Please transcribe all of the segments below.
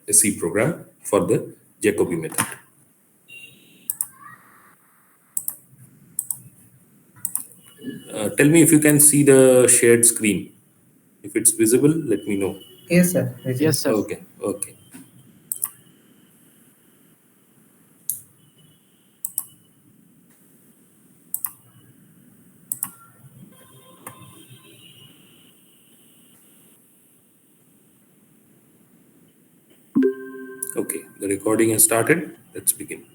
a C program for the Jacobi method. Tell me if you can see the shared screen. If it's visible, let me know. Yes, sir. Yes, sir. Okay, okay. Okay, the recording has started. Let's begin.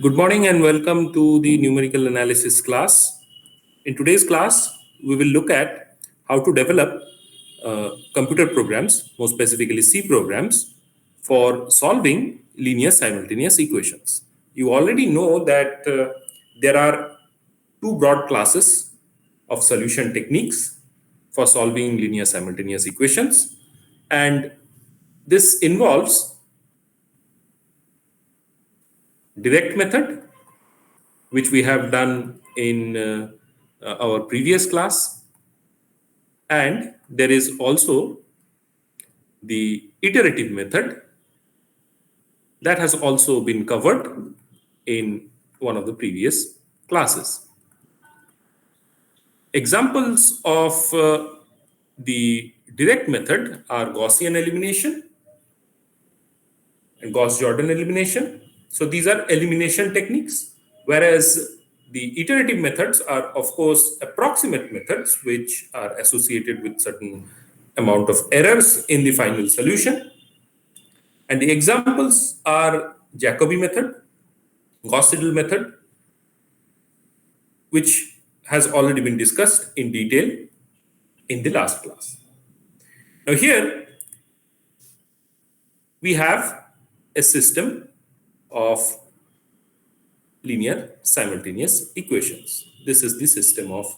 Good morning and welcome to the numerical analysis class. In today's class, we will look at how to develop computer programs, more specifically C programs, for solving linear simultaneous equations. You already know that there are two broad classes of solution techniques for solving linear simultaneous equations, and this involves direct method, which we have done in our previous class, and there is also the iterative method that has also been covered in one of the previous classes. Examples of the direct method are Gaussian elimination and Gauss-Jordan elimination. So these are elimination techniques, whereas the iterative methods are, of course, approximate methods which are associated with certain amount of errors in the final solution. And the examples are Jacobi method, Gauss-Seidel method, which has already been discussed in detail in the last class. Now here we have a system of linear simultaneous equations. This is the system of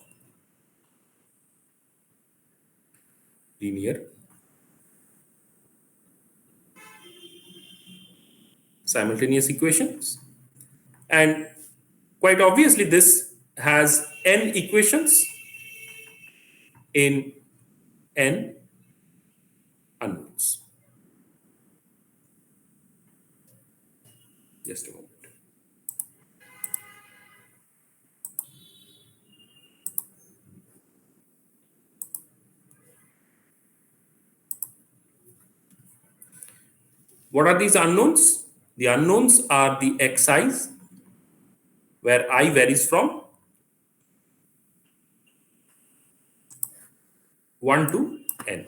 linear simultaneous equations. And quite obviously, this has n equations in n unknowns. Just a moment. What are these unknowns? The unknowns are the xi's, where I varies from 1 to n.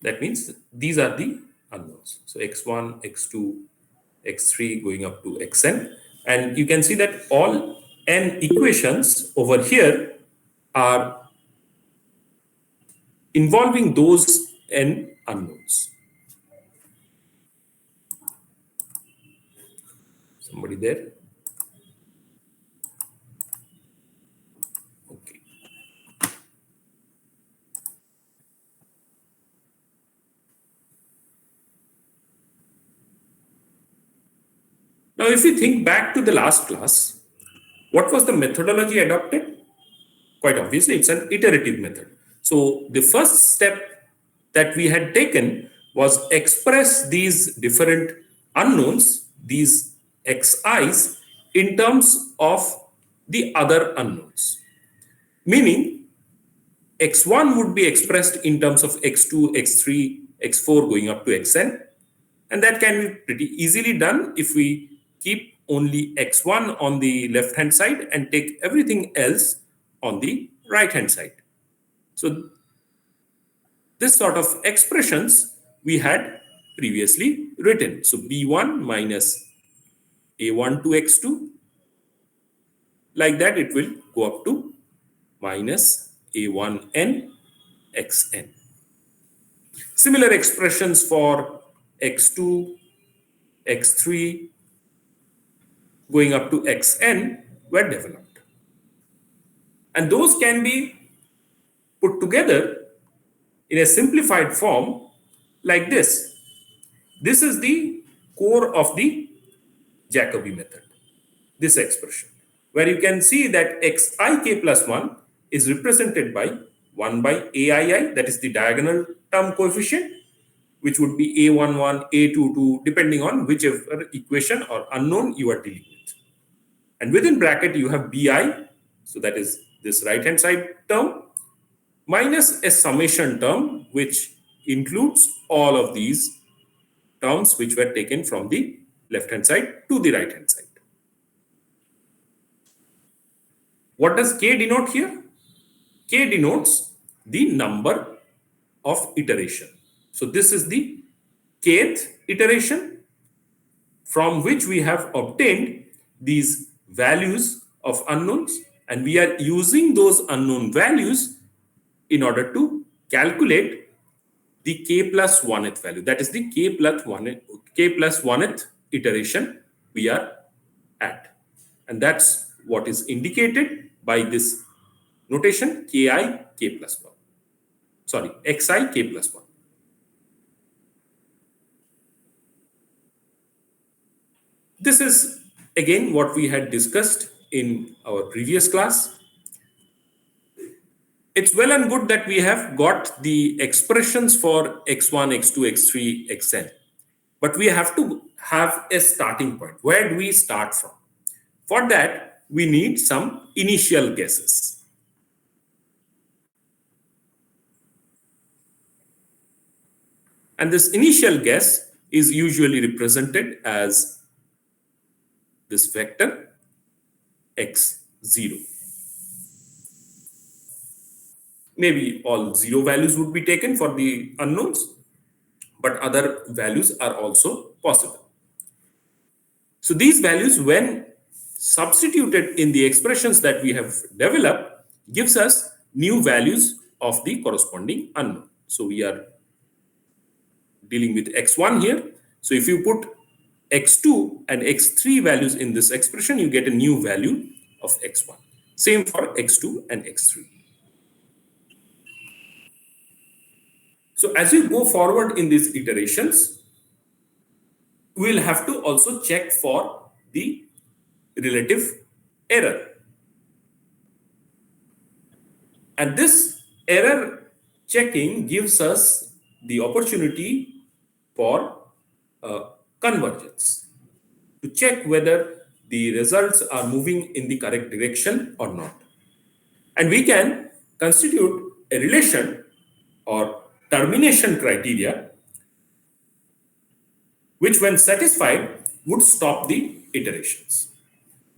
That means these are the unknowns. So x1, x2, x3 going up to xn. And you can see that all n equations over here are involving those n unknowns. Somebody there? Okay. Now, if you think back to the last class, what was the methodology adopted? Quite obviously, it's an iterative method. So the first step that we had taken was express these different unknowns, these xi's, in terms of the other unknowns. Meaning, x1 would be expressed in terms of x2, x3, x4 going up to xn. And that can be pretty easily done if we keep only x1 on the left-hand side and take everything else on the right-hand side. So this sort of expressions we had previously written. So b1 minus a1 to x2. Like that, it will go up to minus a1n xn. Similar expressions for x2, x3 going up to xn were developed. And those can be put together in a simplified form like this. This is the core of the Jacobi method, this expression, where you can see that xik plus 1 is represented by 1 by aii, that is the diagonal term coefficient, which would be a11, a22, depending on whichever equation or unknown you are dealing with. And within bracket, you have bi, so that is this right-hand side term, minus a summation term, which includes all of these terms which were taken from the left-hand side to the right-hand side. What does K denote here? K denotes the number of iteration. So this is the kth iteration from which we have obtained these values of unknowns, and we are using those unknown values in order to calculate the k plus 1th value. That is the k plus 1th iteration we are at. And that's what is indicated by this notation ki k plus 1. Sorry, xi k plus 1. This is again what we had discussed in our previous class. It's well and good that we have got the expressions for x1, x2, x3, xn. But we have to have a starting point. Where do we start from? For that, we need some initial guesses. And this initial guess is usually represented as this vector x0. Maybe all 0 values would be taken for the unknowns, but other values are also possible. So these values, when substituted in the expressions that we have developed, gives us new values of the corresponding unknown. So we are dealing with x1 here. So if you put x2 and x3 values in this expression, you get a new value of x1. Same for x2 and x3. So as you go forward in these iterations, we'll have to also check for the relative error. And this error checking gives us the opportunity for convergence, to check whether the results are moving in the correct direction or not. And we can constitute a relation or termination criteria, which when satisfied would stop the iterations.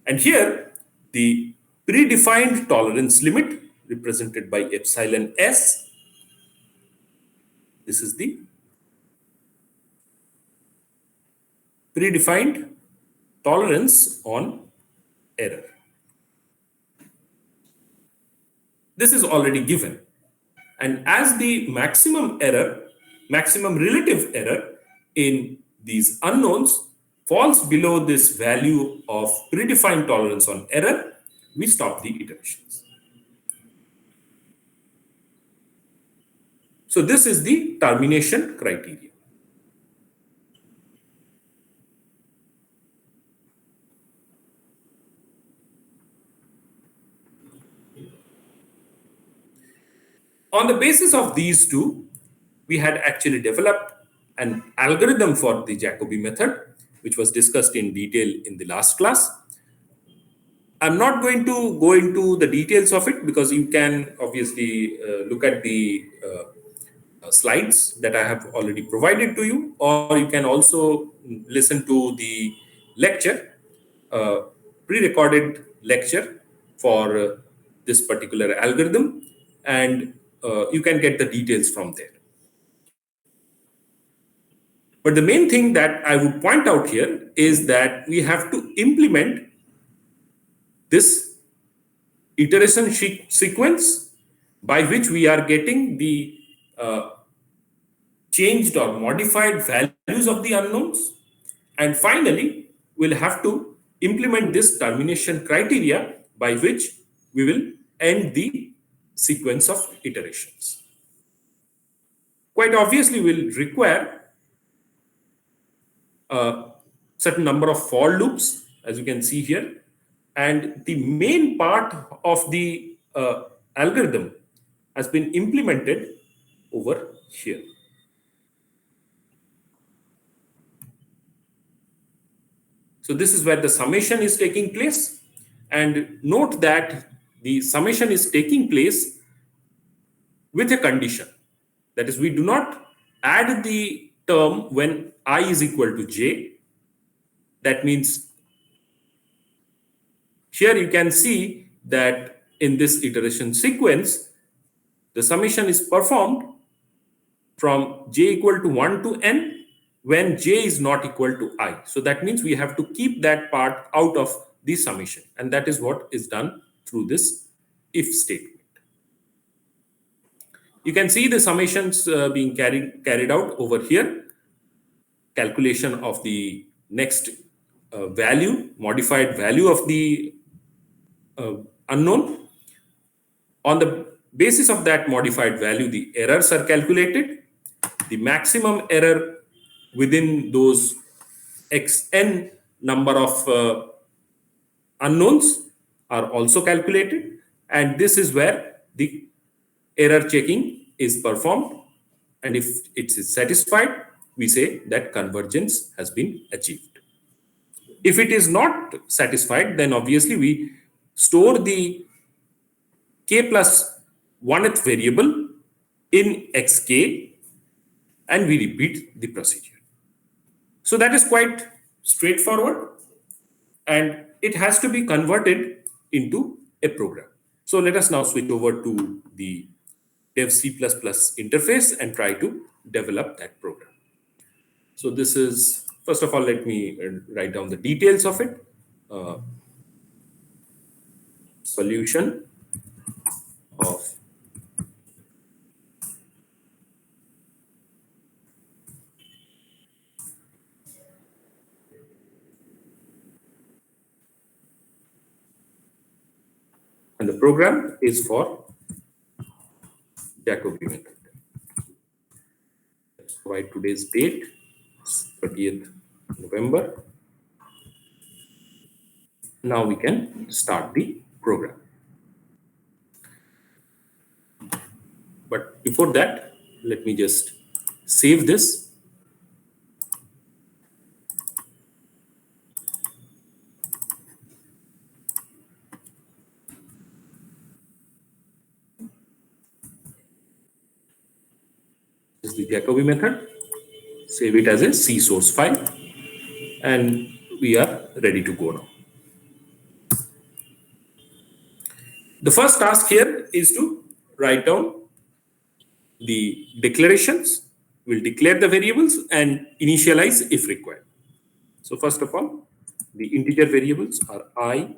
And here the predefined tolerance limit, represented by epsilon s, this is the predefined tolerance on error. This is already given. And as the maximum relative error in these unknowns falls below this value of predefined tolerance on error, we stop the iterations. So this is the termination criteria. On the basis of these two, we had actually developed an algorithm for the Jacobi method, which was discussed in detail in the last class. I'm not going to go into the details of it because you can obviously look at the slides that I have already provided to you, or you can also listen to the lecture, pre-recorded lecture for this particular algorithm, and you can get the details from there. But the main thing that I would point out here is that we have to implement this iteration sequence by which we are getting the changed or modified values of the unknowns. And finally, we'll have to implement this termination criteria by which we will end the sequence of iterations. Quite obviously, we'll require a certain number of for loops, as you can see here. And the main part of the algorithm has been implemented over here. So this is where the summation is taking place. And note that the summation is taking place with a condition. That is, we do not add the term when I is equal to j. That means here you can see that in this iteration sequence, the summation is performed from j equal to 1 to n when j is not equal to I. So that means we have to keep that part out of the summation. And that is what is done through this if statement. You can see the summations being carried out over here. Calculation of the next value, modified value of the unknown. On the basis of that modified value, the errors are calculated. The maximum error within those xn number of unknowns are also calculated. And this is where the error checking is performed. And if it is satisfied, we say that convergence has been achieved. If it is not satisfied, then obviously we store the k plus 1th variable in xk and we repeat the procedure. So that is quite straightforward, and it has to be converted into a program. So let us now switch over to the dev C++ interface and try to develop that program. So this is, first of all, let me write down the details of it. Solution of and the program is for Jacobi method. Let's provide today's date, 30th November. Now we can start the program. But before that, let me just save this. This is the Jacobi method. Save it as a C source file, and we are ready to go now. The first task here is to write down the declarations. We'll declare the variables and initialize if required. So first of all, the integer variables are I,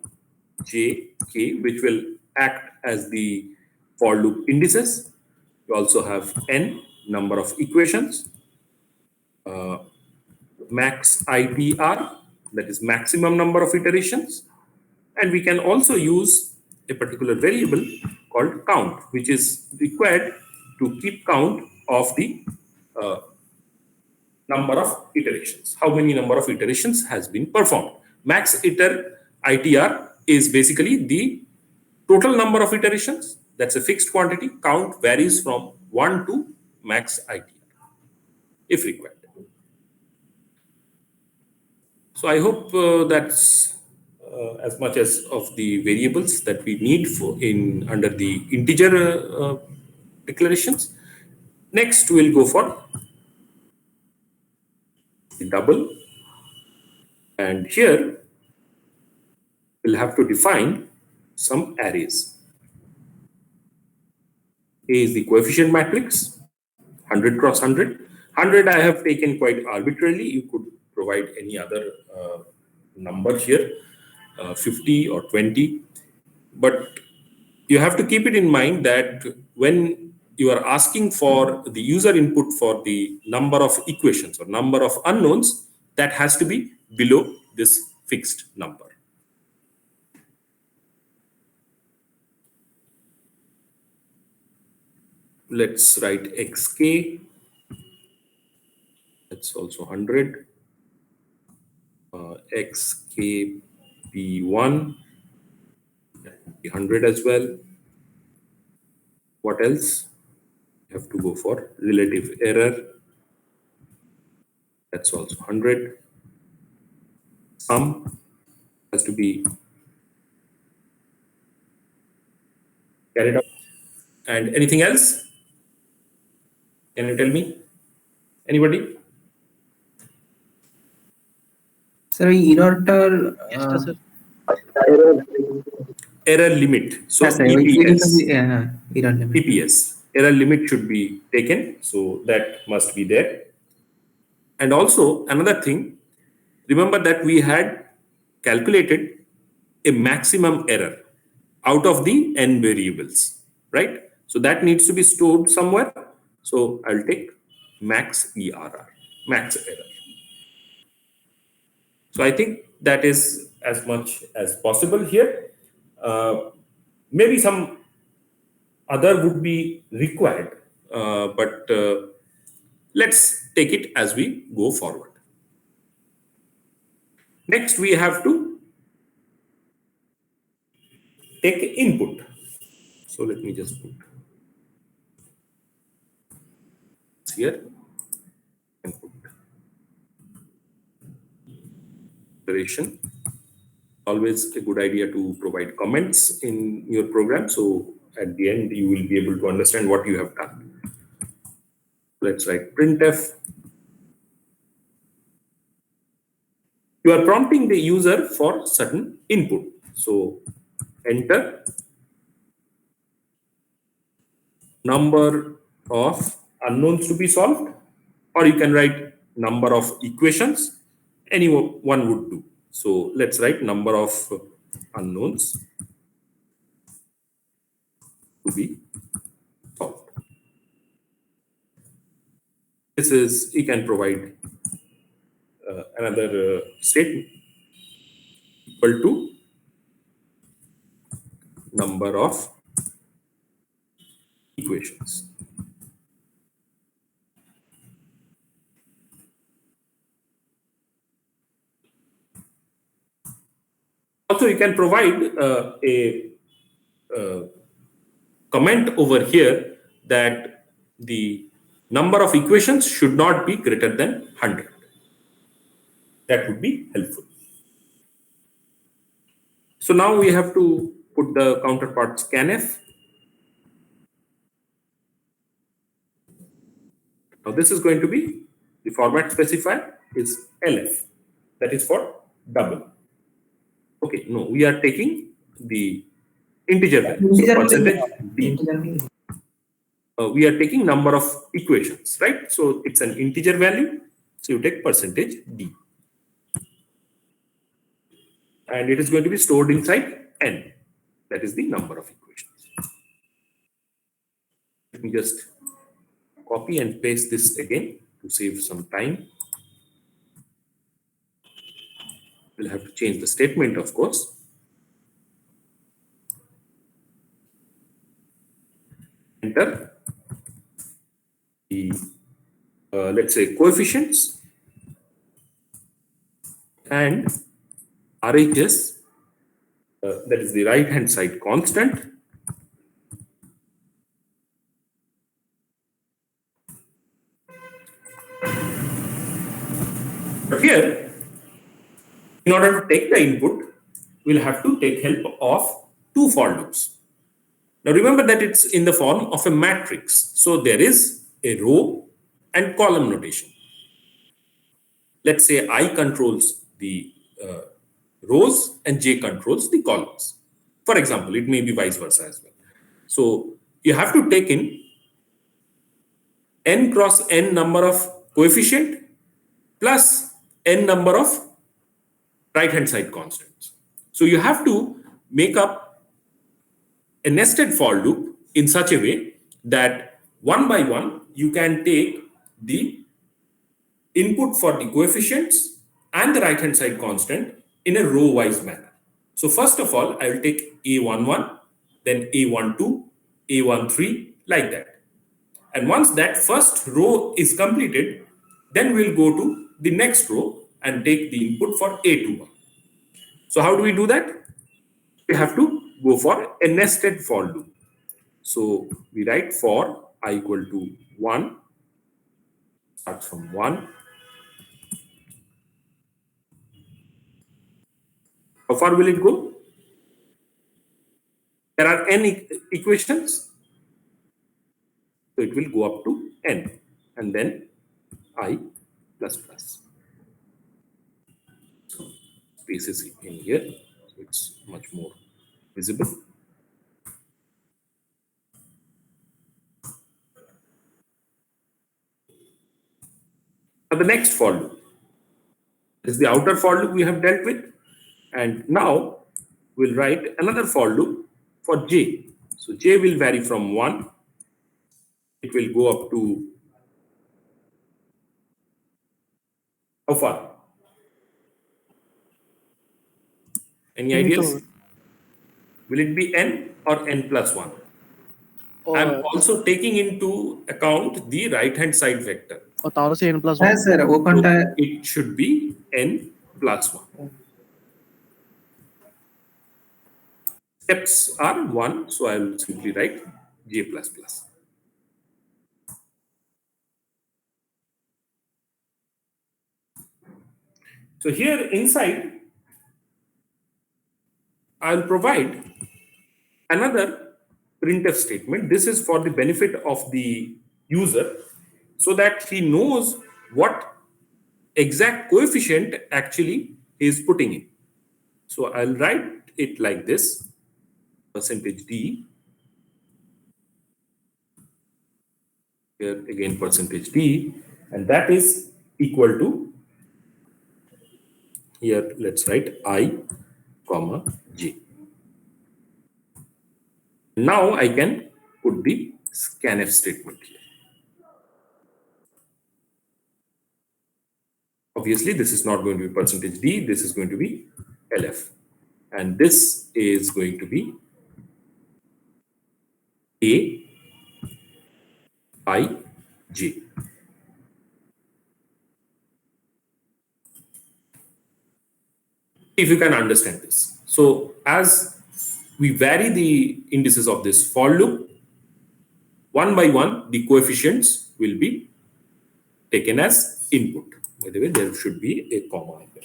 j, k, which will act as the for loop indices. We also have n, number of equations, max IPR, that is maximum number of iterations. And we can also use a particular variable called count, which is required to keep count of the number of iterations, how many number of iterations has been performed. Max ITR is basically the total number of iterations. That's a fixed quantity. Count varies from 1 to max ITR if required. So I hope that's as much as of the variables that we need for in under the integer declarations. Next, we'll go for the double, and here we'll have to define some arrays. A is the coefficient matrix, 100 cross 100. 100 I have taken quite arbitrarily. You could provide any other number here, 50 or 20. But you have to keep it in mind that when you are asking for the user input for the number of equations or number of unknowns, that has to be below this fixed number. Let's write xk. That's also 100. XKP1, 100 as well. What else? You have to go for relative error. That's also 100. Sum has to be carried out. And anything else? Can you tell me? Anybody? Sir, error error limit. So yes, sir. EPS. Error limit. EPS. Error limit should be taken. So that must be there. And also another thing, remember that we had calculated a maximum error out of the n variables, right? So that needs to be stored somewhere. So I'll take max ERR, max error. So I think that is as much as possible here. Maybe some other would be required, but let's take it as we go forward. Next, we have to take input. So let me just put here input. Iteration. Always a good idea to provide comments in your program. So at the end, you will be able to understand what you have done. Let's write printf. You are prompting the user for certain input. So enter number of unknowns to be solved, or you can write number of equations. Anyone would do. So let's write number of unknowns to be solved. This is, you can provide another statement equal to number of equations. Also, you can provide a comment over here that the number of equations should not be greater than 100. That would be helpful. So now we have to put the counterpart scanf. Now this is going to be the format specified is LF. That is for double. Okay, no, we are taking the integer value. So percentage D. We are taking number of equations, right? So it's an integer value. So you take percentage D. And it is going to be stored inside N. That is the number of equations. Let me just copy and paste this again to save some time. We'll have to change the statement, of course. Enter the, let's say, coefficients and RHS, that is the right hand side constant. But here, in order to take the input, we'll have to take help of two for loops. Now remember that it's in the form of a matrix. So there is a row and column notation. Let's say I controls the rows and J controls the columns. For example, it may be vice versa as well. So you have to take in n cross n number of coefficient plus n number of right hand side constants. So you have to make up a nested for loop in such a way that one by one you can take the input for the coefficients and the right hand side constant in a row wise manner. So first of all, I will take A11, then A12, A13, like that. And once that first row is completed, then we'll go to the next row and take the input for A21. So how do we do that? We have to go for a nested for loop. So we write for I equal to 1, starts from 1. How far will it go? There are n equations. So it will go up to n and then I plus plus. So space is in here, so it's much more visible. Now the next for loop. This is the outer for loop we have dealt with. And now we'll write another for loop for j. So j will vary from 1. It will go up to how far? Any ideas? Will it be n or n plus 1? I'm also taking into account the right-hand side vector. n plus 1. Yes, sir. Open So it should be n plus 1. Steps are 1, so I will simply write j plus plus. So here inside, I'll provide another printf statement. This is for the benefit of the user so that he knows what exact coefficient actually he is putting in. So I'll write it like this, %d. Here again %d, and that is equal to, here let's write I, comma j. Now I can put the scanf statement here. Obviously, this is not going to be %d, this is going to be LF. And this is going to be A I J. If you can understand this. So as we vary the indices of this for loop, one by one, the coefficients will be taken as input. By the way, there should be a comma here.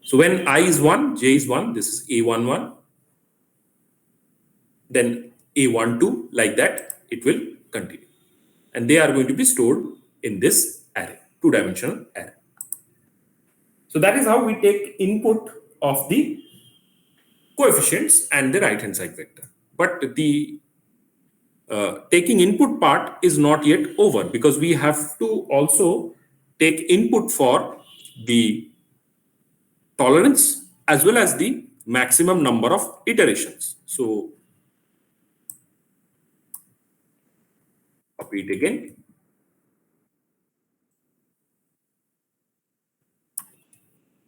So when I is 1, j is 1, this is A11, then A12, like that, it will continue. And they are going to be stored in this array, two-dimensional array. So that is how we take input of the coefficients and the right-hand side vector. But the taking input part is not yet over, because we have to also take input for the tolerance as well as the maximum number of iterations. So copy it again.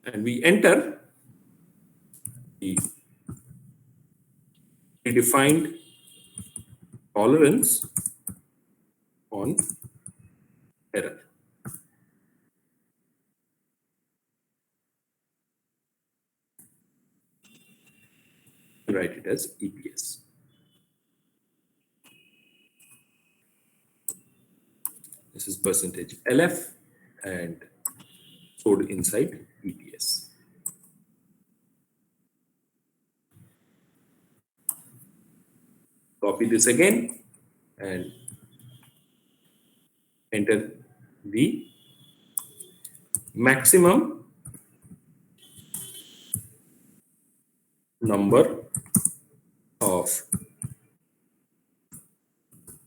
And we enter the predefined tolerance on error. Write it as EPS. This is %LF and stored inside EPS. Copy this again and enter the maximum number of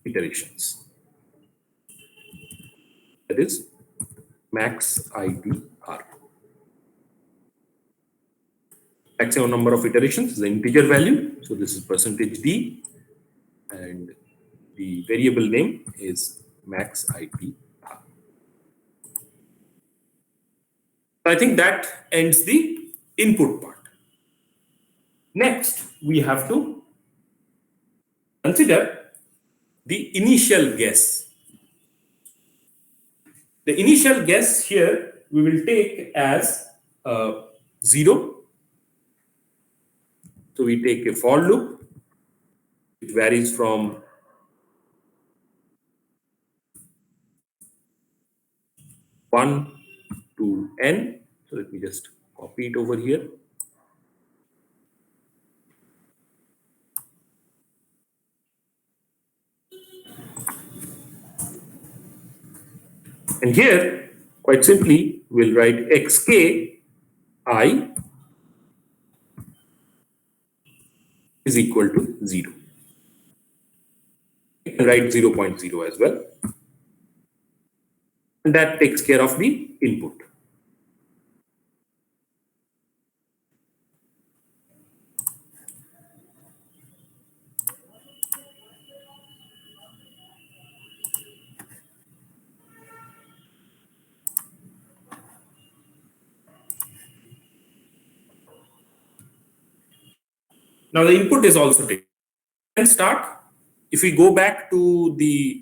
iterations. That is max ITR. Maximum number of iterations is the integer value. So this is %d and the variable name is max ITR. I think that ends the input part. Next, we have to consider the initial guess. The initial guess here we will take as 0. So we take a for loop. It varies from 1 to n. So let me just copy it over here. And here, quite simply, we'll write xk I is equal to 0. You can write 0.0 as well. And that takes care of the input. Now the input is also taken. And start. If we go back to the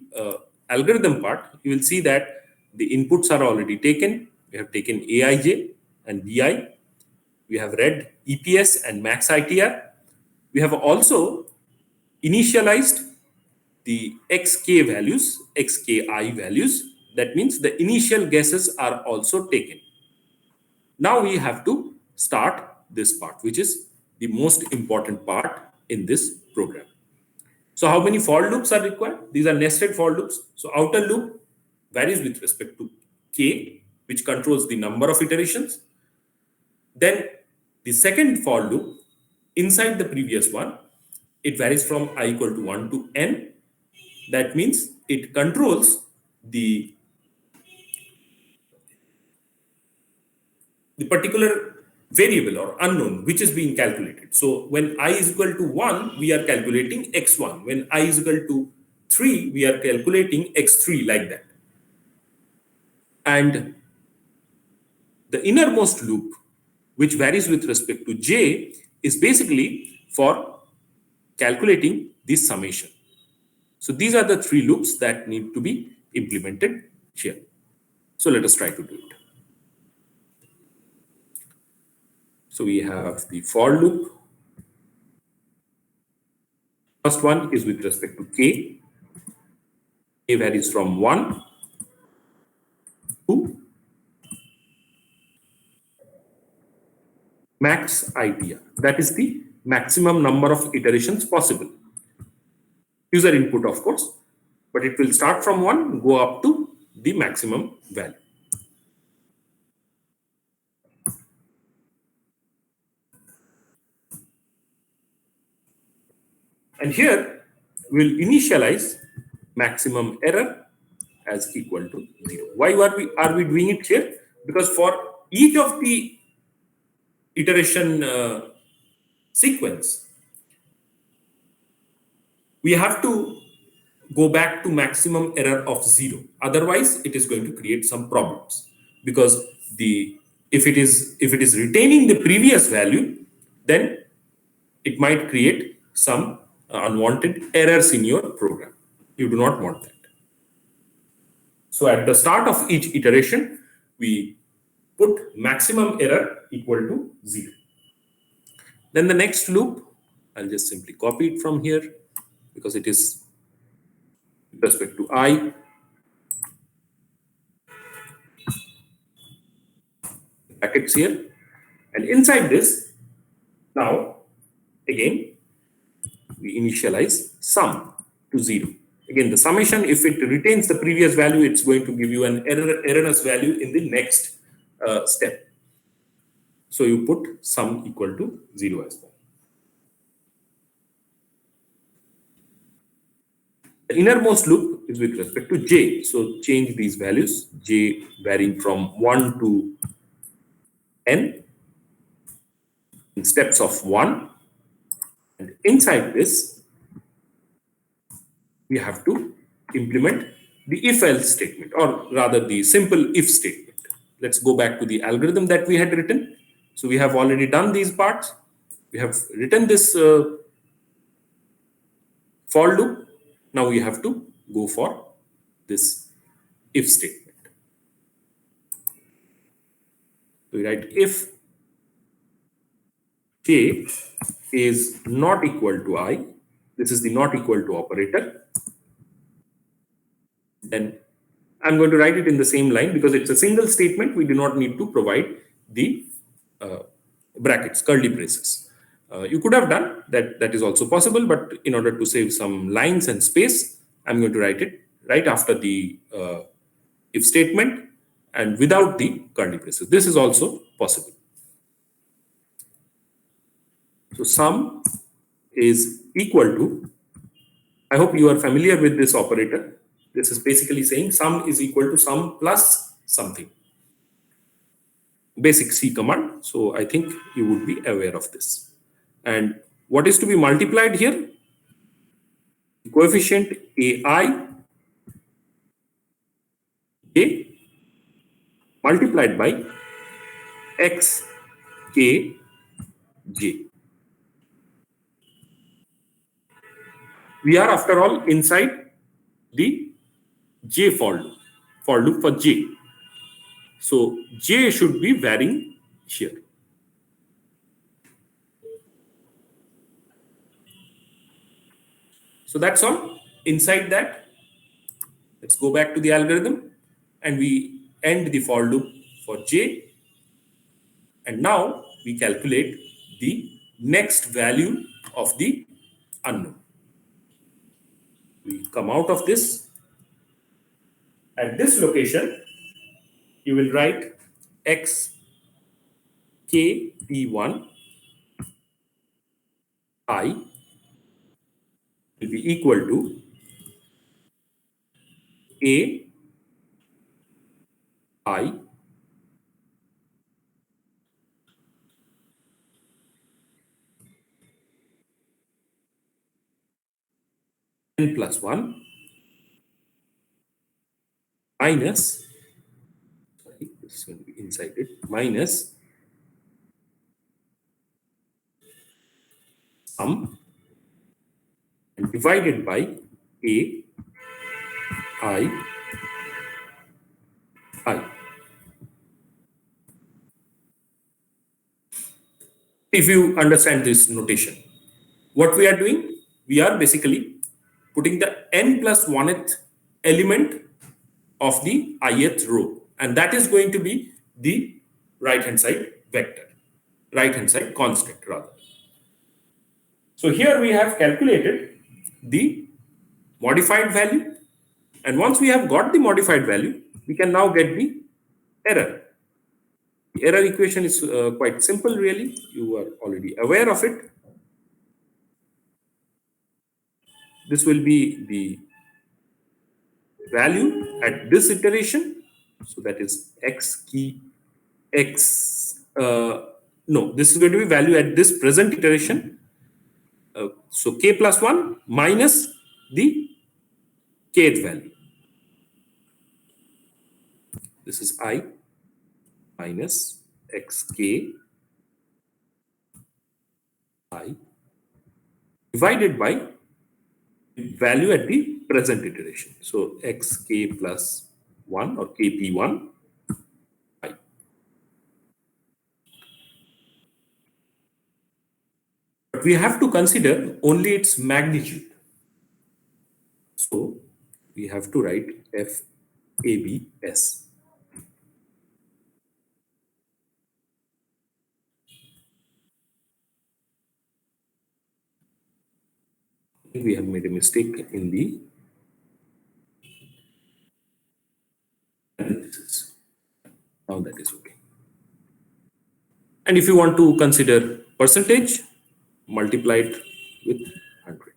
algorithm part, you will see that the inputs are already taken. We have taken Aij and Bi. We have read EPS and max ITR. We have also initialized the xk values, xki values. That means the initial guesses are also taken. Now we have to start this part, which is the most important part in this program. So how many for loops are required? These are nested for loops. So outer loop varies with respect to k, which controls the number of iterations. Then the second for loop inside the previous one, it varies from I equal to 1 to n. That means it controls the particular variable or unknown which is being calculated. So when I is equal to 1, we are calculating x1. When I is equal to 3, we are calculating x3, like that. And the innermost loop, which varies with respect to j, is basically for calculating this summation. So these are the 3 loops that need to be implemented here. So let us try to do it. So we have the for loop. First one is with respect to k. K varies from 1 to max ITR. That is the maximum number of iterations possible. User input, of course, but it will start from 1, go up to the maximum value. And here we'll initialize maximum error as equal to 0. Why are we doing it here? Because for each of the iteration sequence, we have to go back to maximum error of 0. Otherwise, it is going to create some problems, because if it is retaining the previous value, then it might create some unwanted errors in your program. You do not want that. So at the start of each iteration, we put maximum error equal to 0. Then the next loop, I'll just simply copy it from here, because it is with respect to I. Brackets here. And inside this, now, again, we initialize sum to 0. Again, the summation, if it retains the previous value, it's going to give you an erroneous value in the next step. So you put sum equal to 0 as well. The innermost loop is with respect to j. So change these values, j varying from 1 to n in steps of 1. And inside this, we have to implement the if-else statement, or rather the simple if statement. Let's go back to the algorithm that we had written. So we have already done these parts. We have written this for loop. Now we have to go for this if statement. We write if j is not equal to I, this is the not equal to operator, then I'm going to write it in the same line because it's a single statement. We do not need to provide the brackets, curly braces. You could have done that, that is also possible, but in order to save some lines and space, I'm going to write it right after the if statement and without the curly braces. This is also possible. So sum is equal to, I hope you are familiar with this operator. This is basically saying sum is equal to sum plus something. Basic C command. So I think you would be aware of this. And what is to be multiplied here? The coefficient AI J multiplied by X K J. We are after all inside the J for loop for J. So J should be varying here. So that's all. Inside that, let's go back to the algorithm and we end the for loop for J. And now we calculate the next value of the unknown. We come out of this. At this location, you will write X K P1 I will be equal to A I n plus 1 minus, sorry, this is going to be inside it, minus sum and divided by A I. If you understand this notation, what we are doing, we are basically putting the n plus 1th element of the ith row, and that is going to be the right hand side vector, right hand side constant rather. So here we have calculated the modified value, and once we have got the modified value, we can now get the error. The error equation is quite simple really. You are already aware of it. This will be the value at this iteration. So that is X key X. No, this is going to be value at this present iteration. So K plus 1 minus the kth value. This is I minus xk I divided by value at the present iteration. So xk plus 1 or kp1 I. But we have to consider only its magnitude. So we have to write FABS. We have made a mistake in the analysis. Now that is okay. And if you want to consider percentage, multiply it with 100.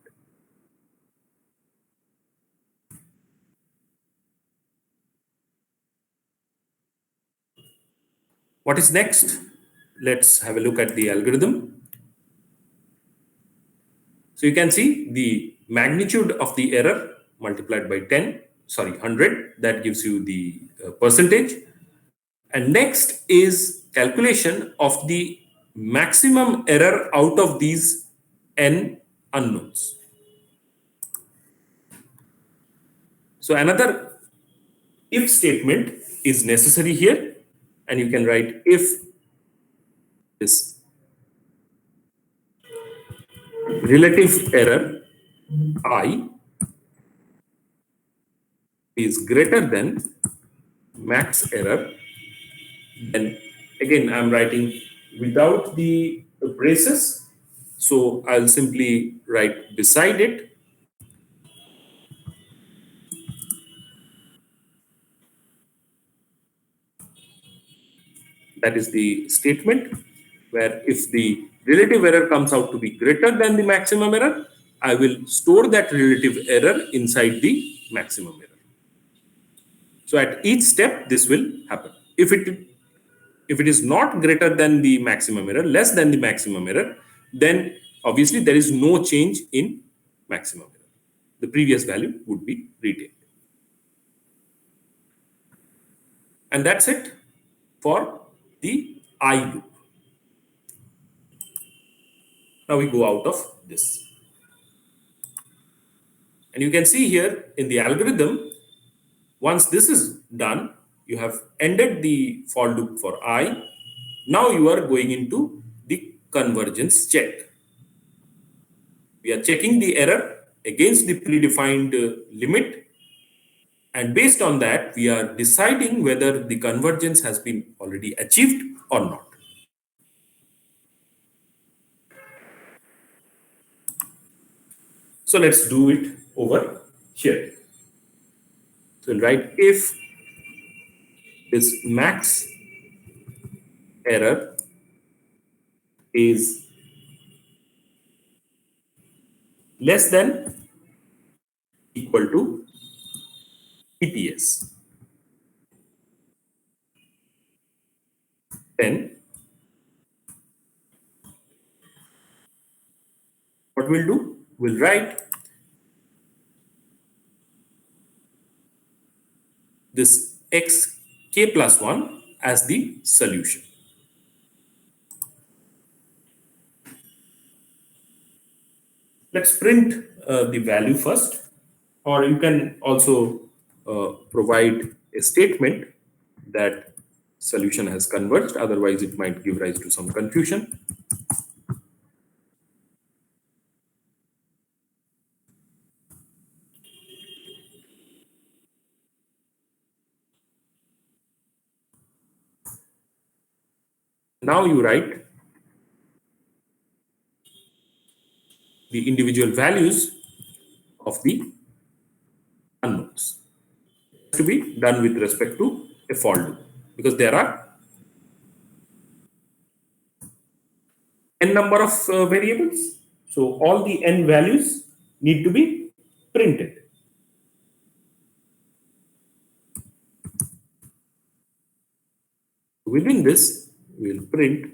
What is next? Let's have a look at the algorithm. So you can see the magnitude of the error multiplied by 100, that gives you the percentage. And next is calculation of the maximum error out of these n unknowns. So another if statement is necessary here, and you can write if this relative error I is greater than max error, then again I'm writing without the braces, so I'll simply write beside it that is the statement where if the relative error comes out to be greater than the maximum error, I will store that relative error inside the maximum error. So at each step this will happen. If it is not greater than the maximum error, less than the maximum error, then obviously there is no change in maximum error. The previous value would be retained. And that's it for the I loop. Now we go out of this. And you can see here in the algorithm, once this is done, you have ended the for loop for I. Now you are going into the convergence check. We are checking the error against the predefined limit. And based on that, we are deciding whether the convergence has been already achieved or not. So let's do it over here. So we'll write if this max error is less than equal to EPS, then what we'll do, we'll write this xk plus 1 as the solution. Let's print the value first, or you can also provide a statement that solution has converged, otherwise it might give rise to some confusion. Now you write the individual values of the unknowns. To be done with respect to a for loop, because there are n number of variables. So all the n values need to be printed. Within this, we'll print,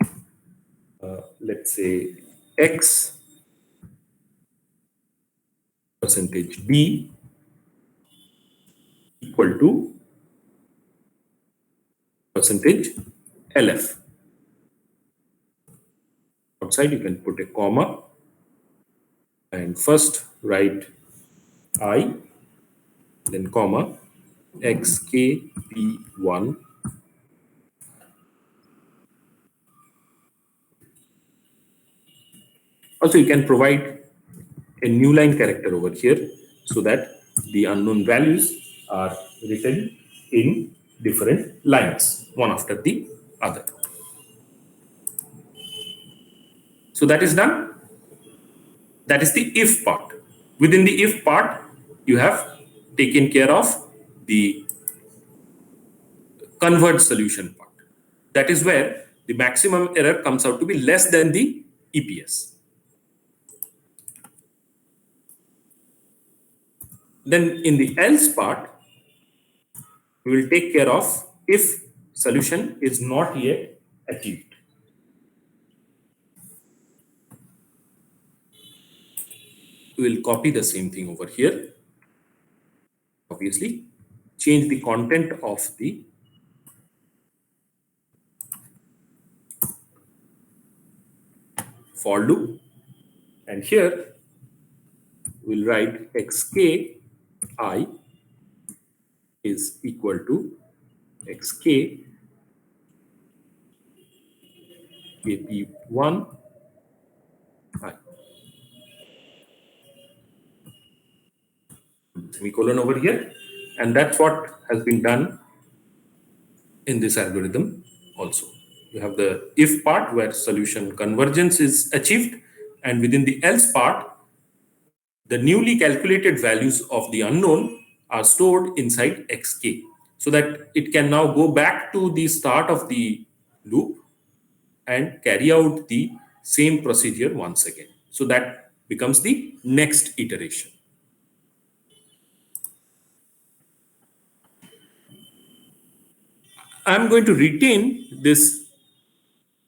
let's say, x percentage b equal to percentage LF. Outside, you can put a comma and first write I, then comma, xkp1 . Also, you can provide a new line character over here so that the unknown values are written in different lines, one after the other. So that is done. That is the if part. Within the if part, you have taken care of the converge solution part. That is where the maximum error comes out to be less than the EPS. Then in the else part, we will take care of if solution is not yet achieved. We will copy the same thing over here. Obviously, change the content of the for loop, and here we'll write xk I is equal to xk kp1 I. Semicolon over here, and that's what has been done in this algorithm also. You have the if part where solution convergence is achieved, and within the else part, the newly calculated values of the unknown are stored inside xk, so that it can now go back to the start of the loop and carry out the same procedure once again. So that becomes the next iteration. I'm going to retain this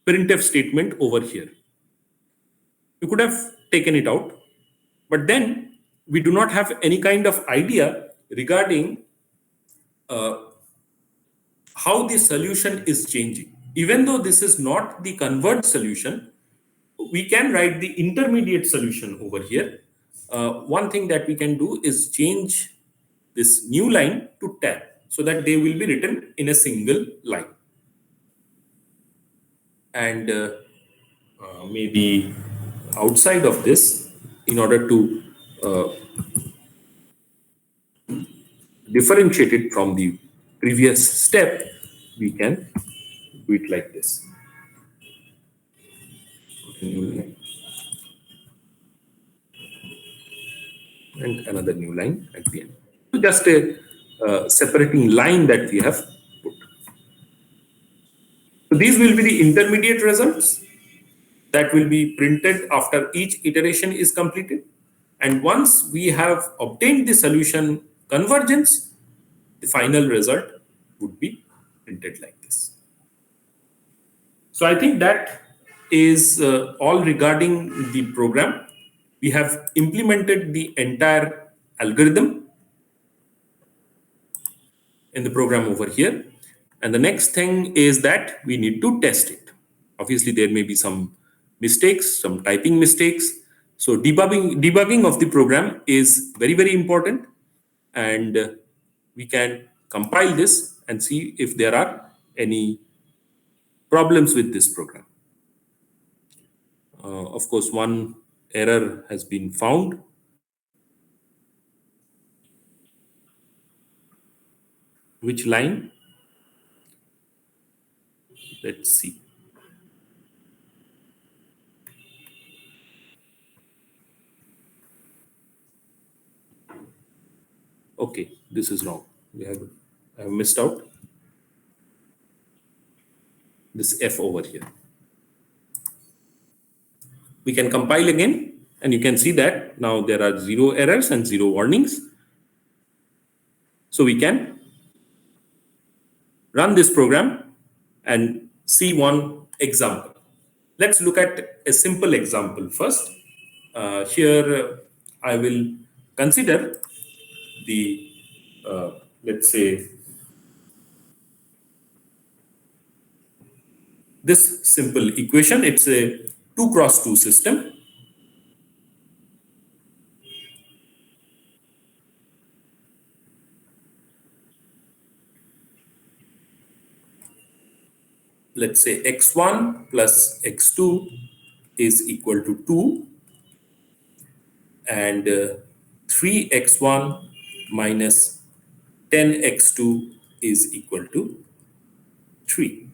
printf statement over here. You could have taken it out, but then we do not have any kind of idea regarding how the solution is changing. Even though this is not the converged solution, we can write the intermediate solution over here. One thing that we can do is change this new line to tab, so that they will be written in a single line. And maybe outside of this, in order to differentiate it from the previous step, we can do it like this. And another new line at the end. So just a separating line that we have put. So these will be the intermediate results that will be printed after each iteration is completed. And once we have obtained the solution convergence, the final result would be printed like this. So I think that is all regarding the program. We have implemented the entire algorithm in the program over here. And the next thing is that we need to test it. Obviously, there may be some mistakes, some typing mistakes. So debugging of the program is very, very important. And we can compile this and see if there are any problems with this program. Of course, one error has been found. Which line? Let's see. Okay, this is wrong. I have missed out this F over here. We can compile again, and you can see that now there are 0 errors and 0 warnings. So we can run this program and see one example. Let's look at a simple example first. Here I will consider the, let's say, this simple equation. It's a 2 cross 2 system. Let's say x1 plus x2 is equal to 2, and 3x1 minus 10x2 is equal to 3.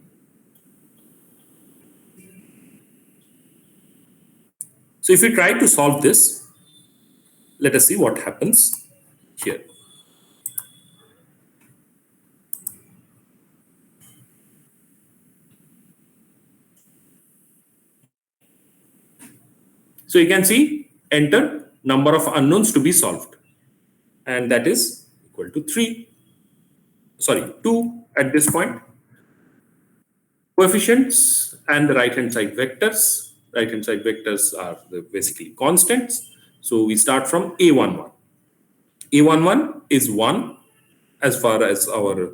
So if we try to solve this, let us see what happens here. So you can see enter number of unknowns to be solved, and that is equal to 2 at this point. Coefficients and the right hand side vectors. Right hand side vectors are basically constants. So we start from a11. A11 is 1 as far as our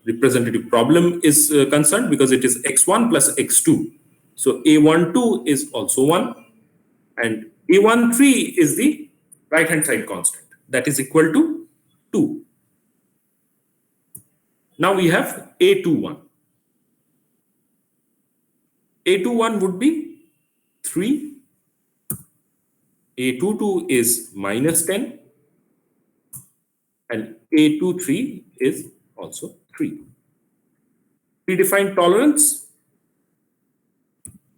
representative problem is concerned, because it is x1 plus x2. So a12 is also 1, and a13 is the right hand side constant, that is equal to 2. Now we have A21. A21 would be 3. A22 is minus 10. And A23 is also 3. Predefined tolerance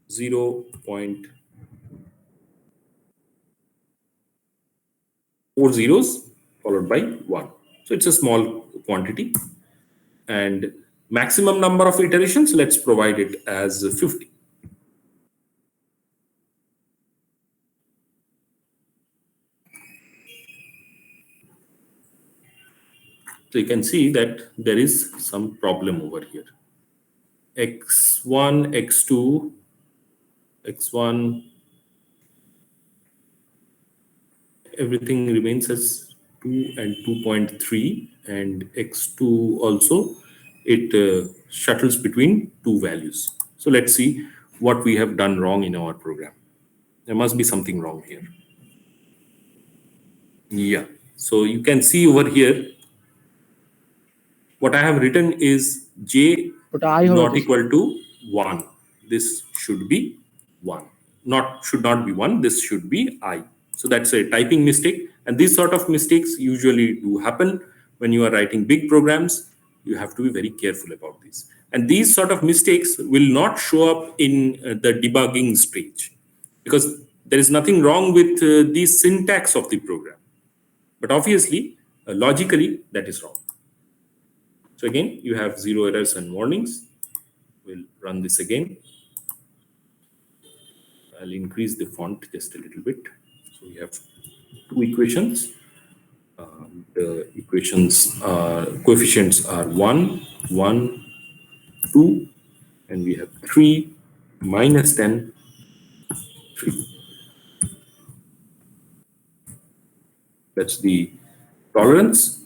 0.4 zeros followed by 1. So it's a small quantity. And maximum number of iterations, let's provide it as 50. So you can see that there is some problem over here. X1, X2, X1, everything remains as 2 and 2.3, and X2 also, it shuttles between two values. So let's see what we have done wrong in our program. There must be something wrong here. Yeah, so you can see over here, what I have written is J not equal to 1. This should be 1. Should not be 1. This should be I. So that's a typing mistake. And these sort of mistakes usually do happen when you are writing big programs. You have to be very careful about these. And these sort of mistakes will not show up in the debugging stage, because there is nothing wrong with the syntax of the program. But obviously, logically, that is wrong. So again, you have 0 errors and warnings. We'll run this again. I'll increase the font just a little bit. So we have two equations. The equations coefficients are 1, 1, 2, and we have 3, minus 10, 3. That's the tolerance,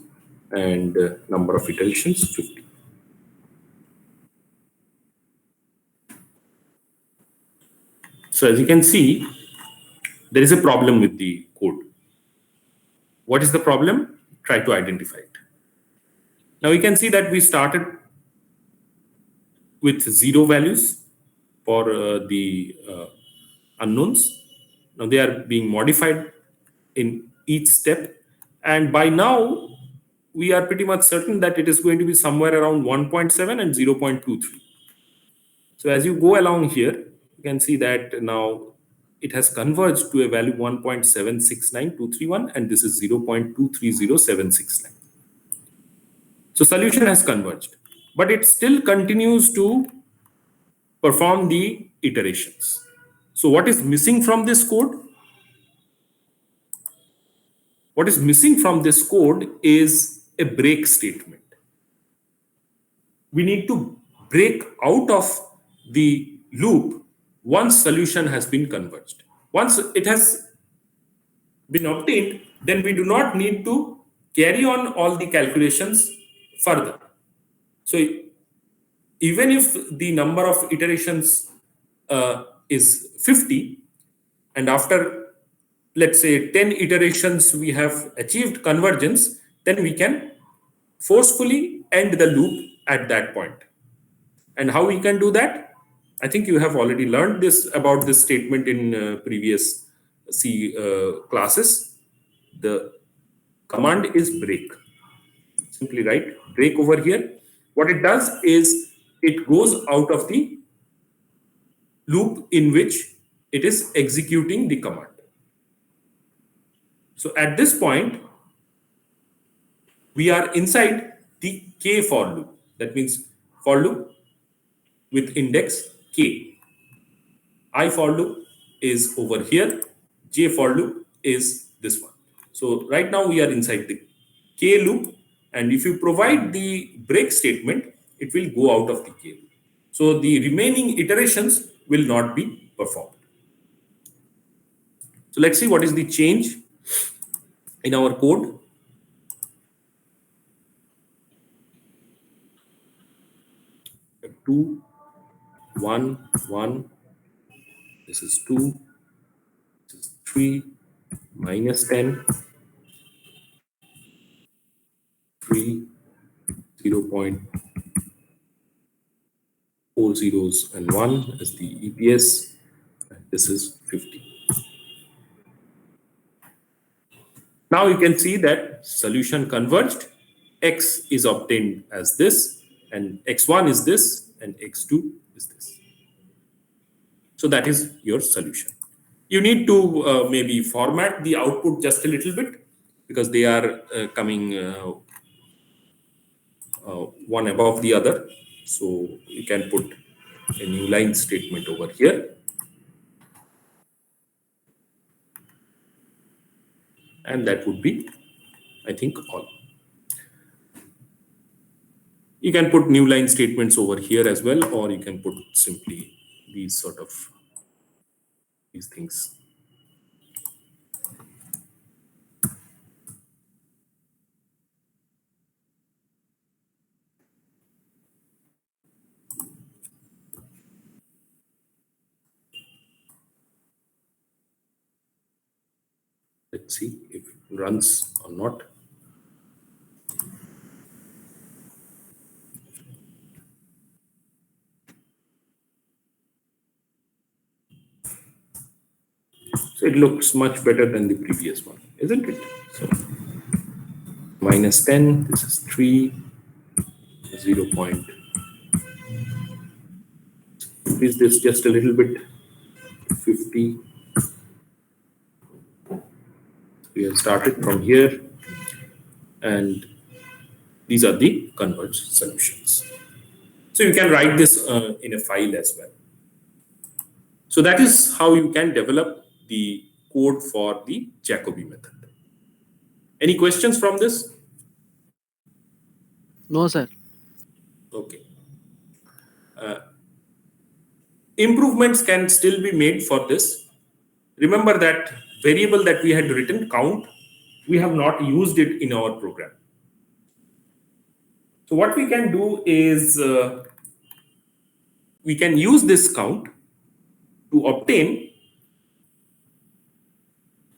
and number of iterations 50. So as you can see, there is a problem with the code. What is the problem? Try to identify it. Now we can see that we started with 0 values for the unknowns. Now they are being modified in each step, and by now we are pretty much certain that it is going to be somewhere around 1.7 and 0.23. So as you go along here, you can see that now it has converged to a value 1.769231, and this is 0.230769. So solution has converged, but it still continues to perform the iterations. So what is missing from this code? What is missing from this code is a break statement. We need to break out of the loop once solution has been converged. Once it has been obtained, then we do not need to carry on all the calculations further. So even if the number of iterations is 50, and after, let's say, 10 iterations we have achieved convergence, then we can forcefully end the loop at that point. And how we can do that? I think you have already learned this about this statement in previous C classes. The command is break. Simply write break over here. What it does is it goes out of the loop in which it is executing the command. So at this point, we are inside the K for loop. That means for loop with index K. I for loop is over here. J for loop is this one. So right now we are inside the K loop, and if you provide the break statement, it will go out of the K loop. So the remaining iterations will not be performed. So let's see what is the change in our code. Two, 1, 1. This is 2. This is 3, minus 10. 3, 0.23. 4 zeros and 1 as the EPS. This is 50. Now you can see that solution converged. X is obtained as this, and x1 is this, and x2 is this. So that is your solution. You need to maybe format the output just a little bit because they are coming one above the other. So you can put a new line statement over here. And that would be, I think, all. You can put new line statements over here as well, or you can put simply these things. Let's see if it runs or not. So it looks much better than the previous one, isn't it? So minus 10, this is 3, 0. Increase this just a little bit, 50. We have started from here, and these are the Converge solutions. So you can write this in a file as well. So that is how you can develop the code for the Jacobi method. Any questions from this? No, sir. Okay. Improvements can still be made for this. Remember that variable that we had written, count, we have not used it in our program. So what we can do is we can use this count to obtain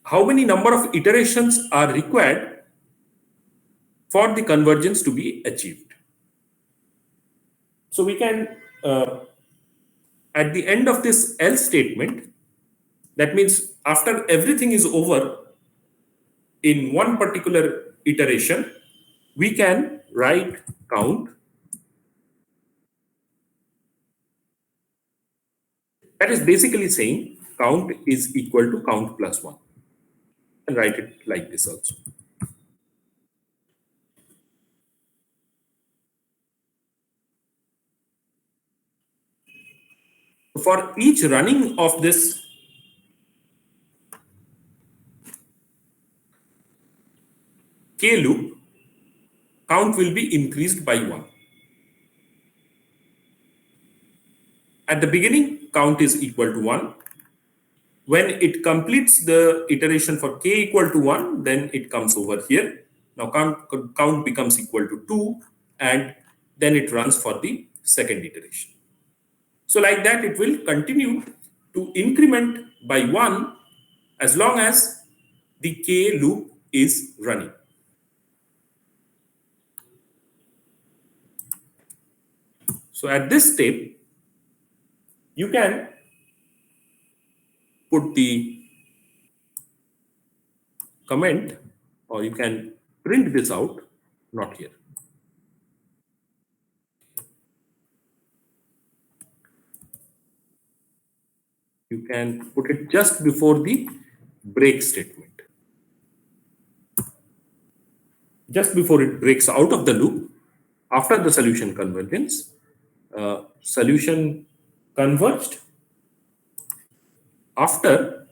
how many number of iterations are required for the convergence to be achieved. So we can, at the end of this else statement, that means after everything is over in one particular iteration, we can write count. That is basically saying count is equal to count plus 1. And write it like this also. For each running of this K loop, count will be increased by 1. At the beginning, count is equal to 1. When it completes the iteration for k equal to 1, then it comes over here. Now count becomes equal to 2, and then it runs for the second iteration. So like that, it will continue to increment by 1 as long as the k loop is running. So at this step, you can put the comment, or you can print this out, not here. You can put it just before the break statement. Just before it breaks out of the loop, after the solution convergence, solution converged after,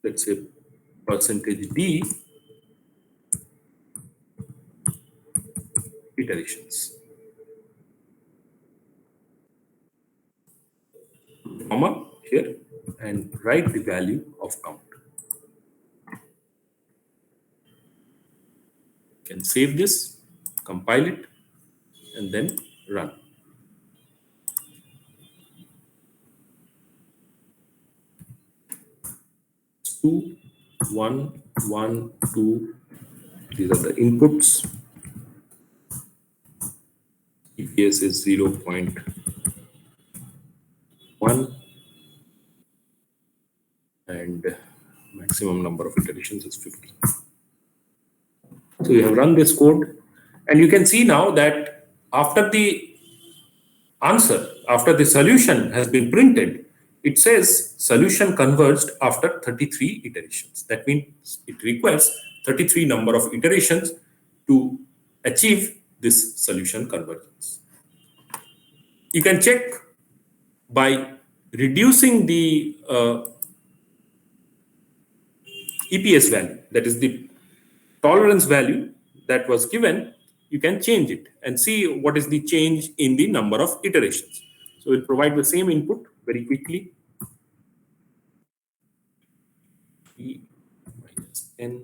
let's say, %d iterations, comma here, and write the value of count. You can save this, compile it, and then run. Two, 1, 1, 2. These are the inputs. TS is 0.1 and maximum number of iterations is 50. So you have run this code and you can see now that after the answer, after the solution has been printed, it says solution converged after 33 iterations. That means it requires 33 number of iterations to achieve this solution convergence. You can check by reducing the EPS value, that is the tolerance value that was given. You can change it and see what is the change in the number of iterations. So we'll provide the same input very quickly. E minus n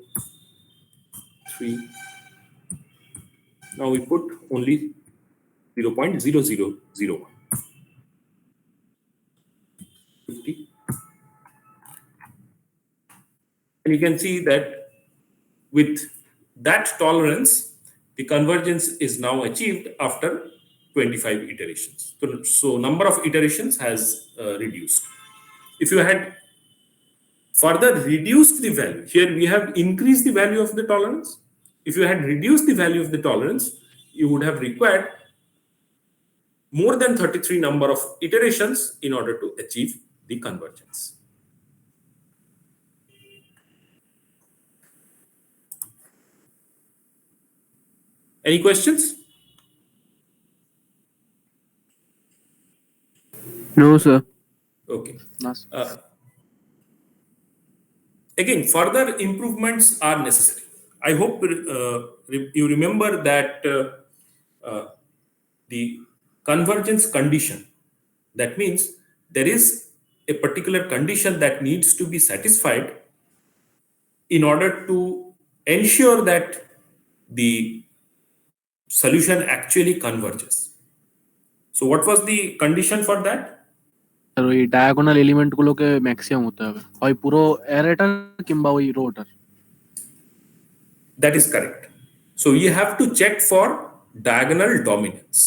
3. Now we put only 0.0001. 50. And you can see that with that tolerance, the convergence is now achieved after 25 iterations. So number of iterations has reduced. If you had further reduced the value, here we have increased the value of the tolerance. If you had reduced the value of the tolerance, you would have required more than 33 number of iterations in order to achieve the convergence. Any questions? No, sir. Okay. Nice. Again, further improvements are necessary. I hope you remember that the convergence condition, that means there is a particular condition that needs to be satisfied in order to ensure that the solution actually converges. So what was the condition for that? আর ওই diagonal element গুলোকে maximum হতে হবে, হয় পুরো অ্যারেটার কিংবা ওই রোটার। That is correct. So you have to check for diagonal dominance,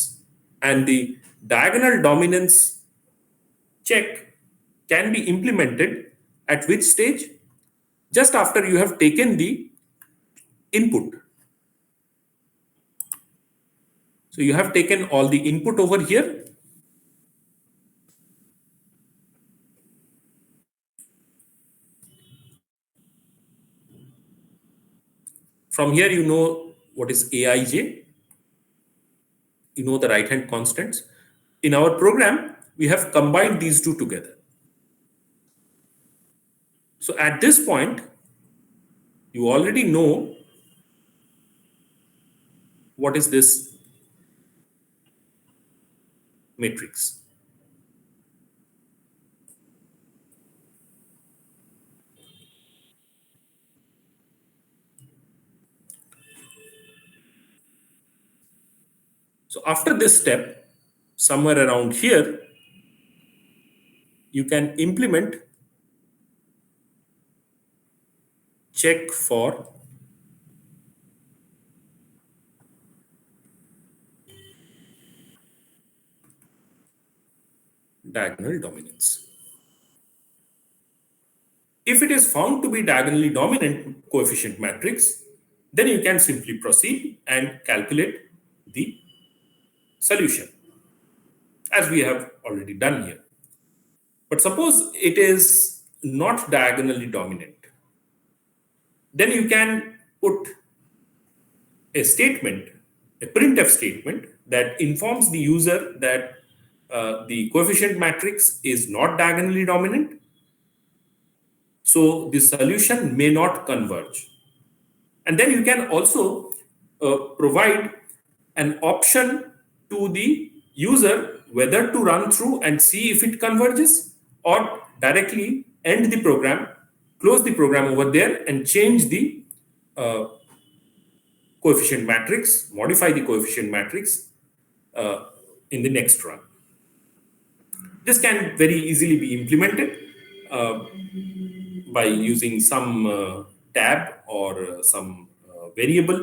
and the diagonal dominance check can be implemented at which stage? Just after you have taken the input. So you have taken all the input over here. From here, you know what is Aij. You know the right-hand constants. In our program, we have combined these two together. So at this point, you already know what is this matrix. So after this step, somewhere around here, you can implement check for diagonal dominance. If it is found to be diagonally dominant coefficient matrix, then you can simply proceed and calculate the solution, as we have already done here. But suppose it is not diagonally dominant, then you can put a statement, a printf statement, that informs the user that the coefficient matrix is not diagonally dominant, so the solution may not converge. And then you can also provide an option to the user whether to run through and see if it converges, or directly end the program, close the program over there, and change the coefficient matrix, modify the coefficient matrix in the next run. This can very easily be implemented by using some tab or some variable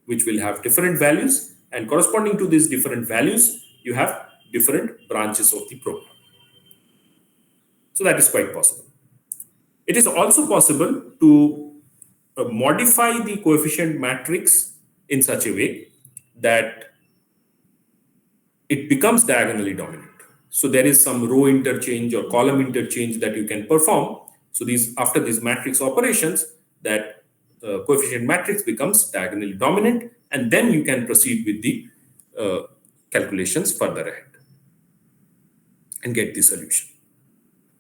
which will have different values, And corresponding to these different values, you have different branches of the program. So that is quite possible. It is also possible to modify the coefficient matrix in such a way that it becomes diagonally dominant. So there is some row interchange or column interchange that you can perform. So after these matrix operations, that coefficient matrix becomes diagonally dominant, and then you can proceed with the calculations further ahead and get the solution.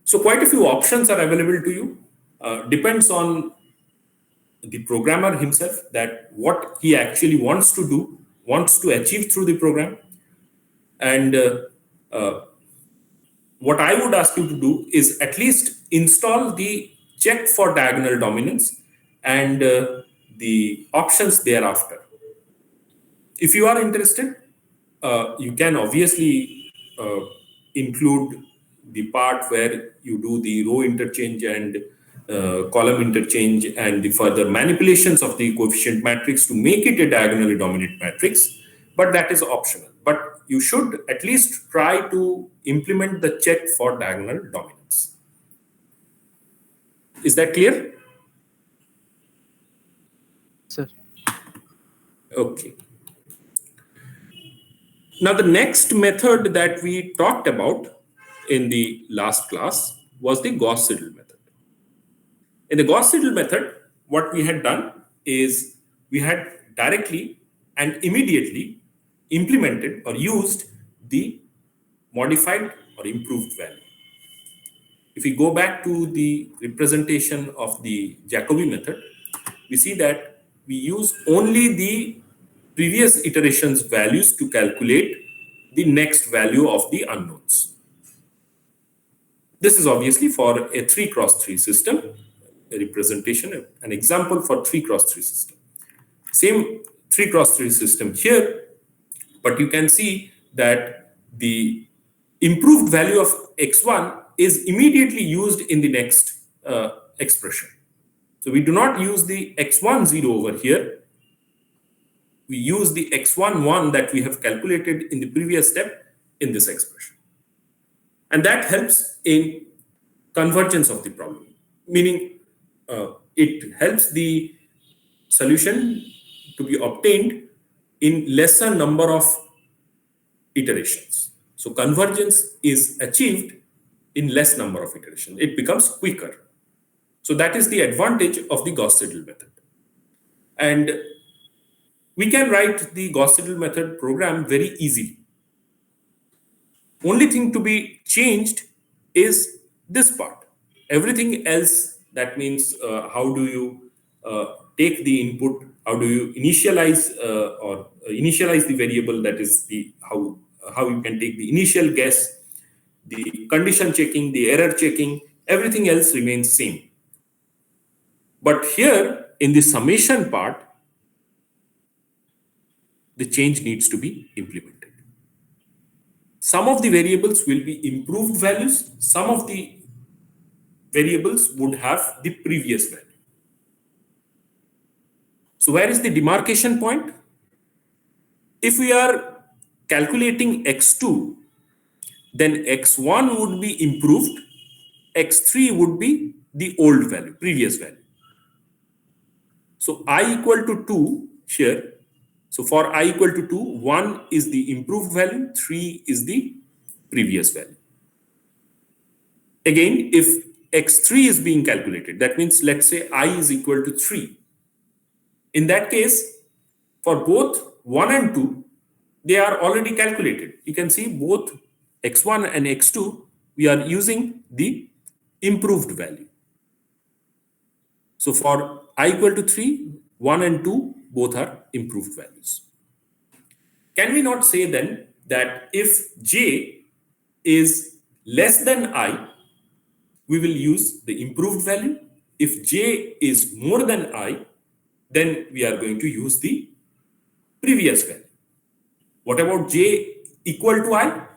So quite a few options are available to you. Depends on the programmer himself, that what he actually wants to do, wants to achieve through the program. And what I would ask you to do is at least install the check for diagonal dominance and the options thereafter. If you are interested, you can obviously include the part where you do the row interchange and column interchange and the further manipulations of the coefficient matrix to make it a diagonally dominant matrix, but that is optional. But you should at least try to implement the check for diagonal dominance. Is that clear? Sir. Okay. Now, the next method that we talked about in the last class was the Gauss-Seidel method. In the Gauss-Seidel method, what we had done is we had directly and immediately implemented or used the modified or improved value. If we go back to the representation of the Jacobi method, we see that we use only the previous iteration's values to calculate the next value of the unknowns. This is obviously for a 3x3 system, a representation, an example for 3x3 system. Same 3x3 system here, but you can see that the improved value of x1 is immediately used in the next expression. So we do not use the x10 over here. We use the x11 that we have calculated in the previous step in this expression. And that helps in convergence of the problem, meaning it helps the solution to be obtained in lesser number of iterations. So convergence is achieved in less number of iterations. It becomes quicker. So that is the advantage of the Gauss-Seidel method. And we can write the Gauss-Seidel method program very easily. Only thing to be changed is this part. Everything else, that means how do you take the input, how do you initialize the variable, that is the how you can take the initial guess, the condition checking, the error checking, everything else remains same. But here in the summation part, the change needs to be implemented. Some of the variables will be improved values, some of the variables would have the previous value. So where is the demarcation point? If we are calculating x2, then x1 would be improved, x3 would be the old value, previous value. So I equal to 2 here. So for I equal to 2, 1 is the improved value, 3 is the previous value. Again, if x3 is being calculated, that means let's say I is equal to 3. In that case, for both 1 and 2, they are already calculated. You can see both x1 and x2, we are using the improved value. So for I equal to 3, 1 and 2, both are improved values. Can we not say then that if j is less than I, we will use the improved value? If j is more than I, then we are going to use the previous value. What about j equal to I?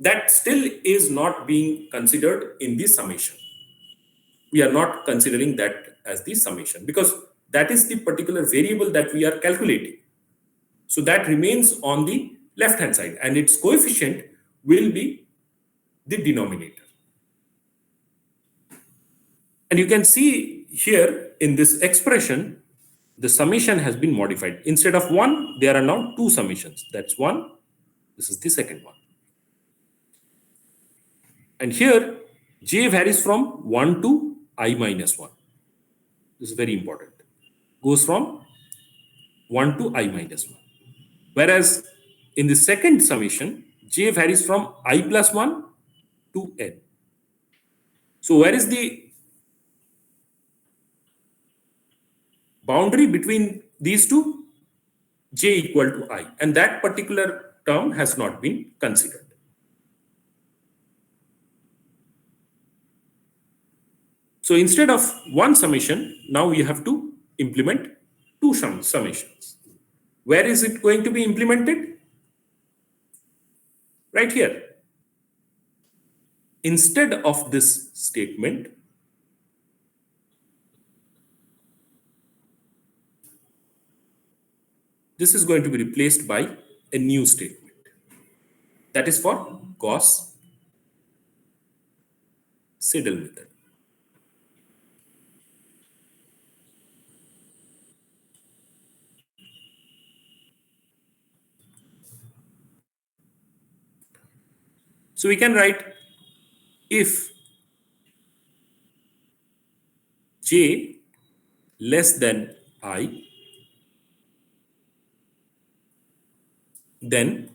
That still is not being considered in the summation. We are not considering that as the summation because that is the particular variable that we are calculating. So that remains on the left hand side, and its coefficient will be the denominator. And you can see here in this expression, the summation has been modified. Instead of 1, there are now 2 summations. That's 1. This is the second one. And here, j varies from 1 to I minus 1. This is very important. Goes from 1 to I minus 1. Whereas in the second summation, j varies from I plus 1 to n. So where is the boundary between these two? J equal to I. And that particular term has not been considered. So instead of 1 summation, now we have to implement 2 summations. Where is it going to be implemented? Right here. Instead of this statement, this is going to be replaced by a new statement. That is for Gauss-Seidel method. So we can write if j less than I, then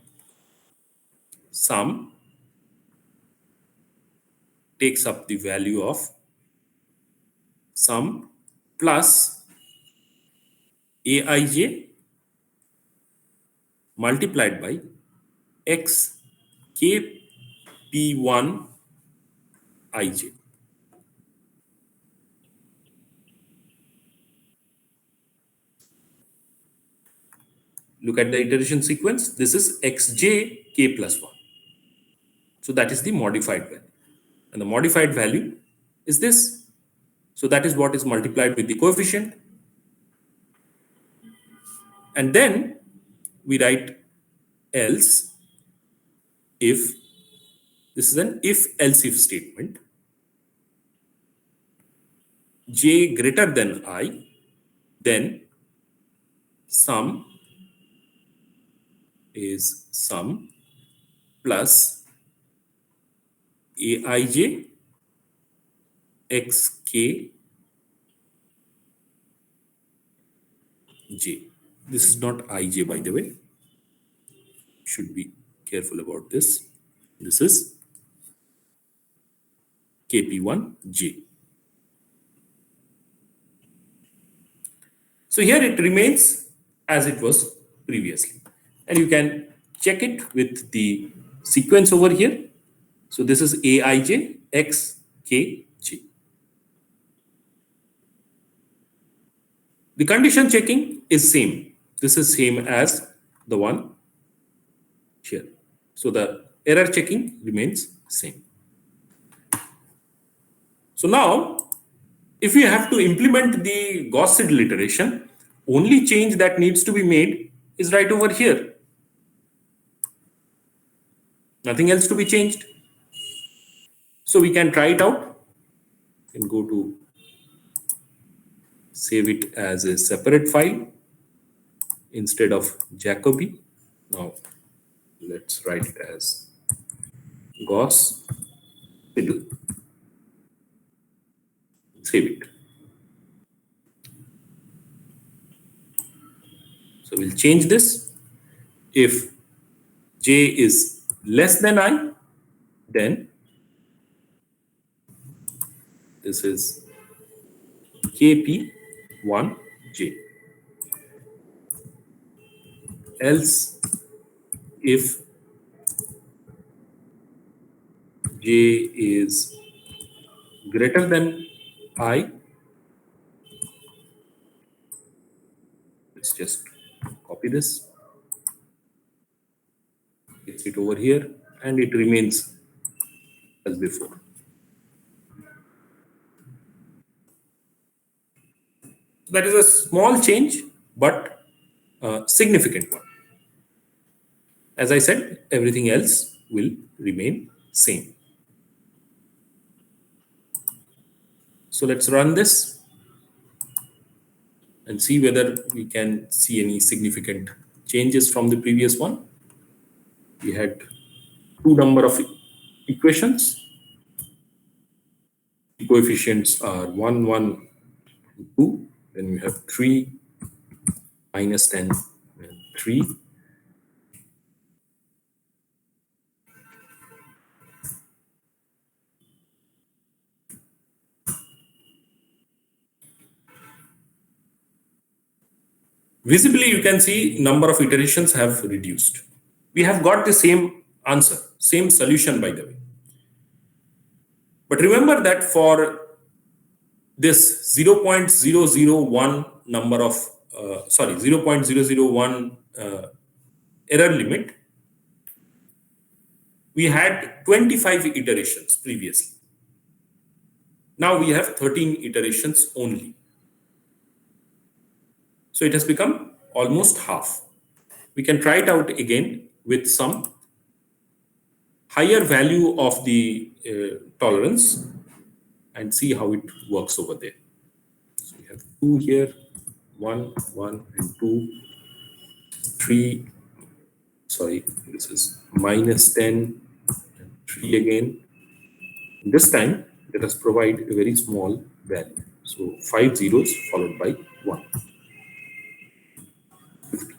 sum takes up the value of sum plus aij multiplied by x kp1 ij. Look at the iteration sequence. This is xj k plus 1. So that is the modified value. And the modified value is this. So that is what is multiplied with the coefficient. And then we write else if. This is an if-else if statement. J greater than I, then sum is sum plus aij xk j. This is not ij, by the way. Should be careful about this. This is kp1j. So here it remains as it was previously. And you can check it with the sequence over here. So this is aij xkj. The condition checking is same. This is same as the one here. So the error checking remains same. So now, if we have to implement the Gauss-Seidel iteration, only change that needs to be made is right over here. Nothing else to be changed. So we can try it out. We can go to save it as a separate file instead of Jacobi. Now let's write it as Gauss-Seidel. Save it. So we'll change this. If j is less than I, then this is kp1j. Else, if j is greater than I, let's just copy this, paste it over here, and it remains as before. That is a small change, but a significant one. As I said, everything else will remain same. So let's run this and see whether we can see any significant changes from the previous one. We had two number of equations. The coefficients are 1, 1, and 2. Then we have 3, minus 10, and 3. Visibly, you can see number of iterations have reduced. We have got the same answer, same solution, by the way. But remember that for this 0.001 number of, 0.001 error limit, we had 25 iterations previously. Now we have 13 iterations only. So it has become almost half. We can try it out again with some higher value of the tolerance and see how it works over there. So we have 2 here, 1, 1, and 2, 3. Sorry, this is minus 10, and 3 again. This time, let us provide a very small value. So 5 zeros followed by 1. 50.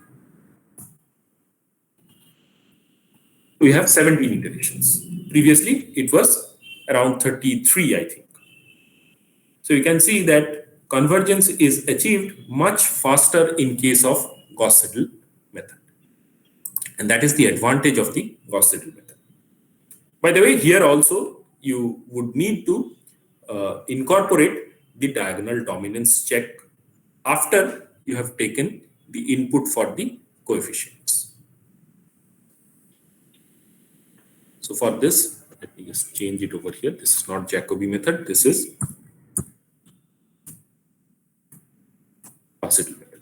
We have 17 iterations. Previously, it was around 33, I think. So you can see that convergence is achieved much faster in case of Gauss-Seidel method. And that is the advantage of the Gauss-Seidel method. By the way, here also you would need to incorporate the diagonal dominance check after you have taken the input for the coefficients. So for this, let me just change it over here. This is not Jacobi method. This is Gauss-Seidel method.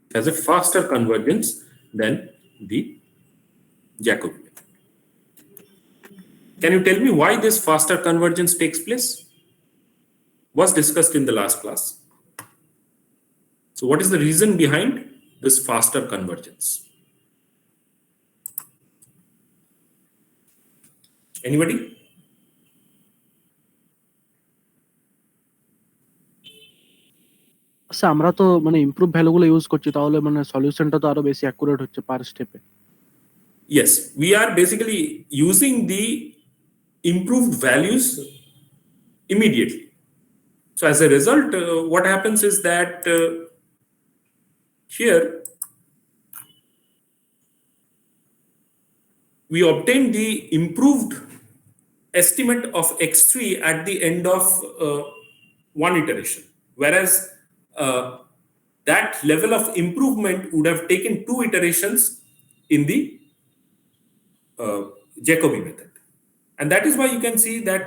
It has a faster convergence than the Jacobi method. Can you tell me why this faster convergence takes place? Was discussed in the last class. So what is the reason behind this faster convergence? Anybody? আচ্ছা আমরা তো মানে improve ভ্যালুগুলো use করছি, তাহলে মানে সলিউশনটা তো আরো বেশি অ্যাকুরেট হচ্ছে পার স্টেপে। Yes, we are basically using the improved values immediately. So as a result, what happens is that here we obtain the improved estimate of x3 at the end of one iteration, whereas that level of improvement would have taken 2 iterations in the Jacobi method. And that is why you can see that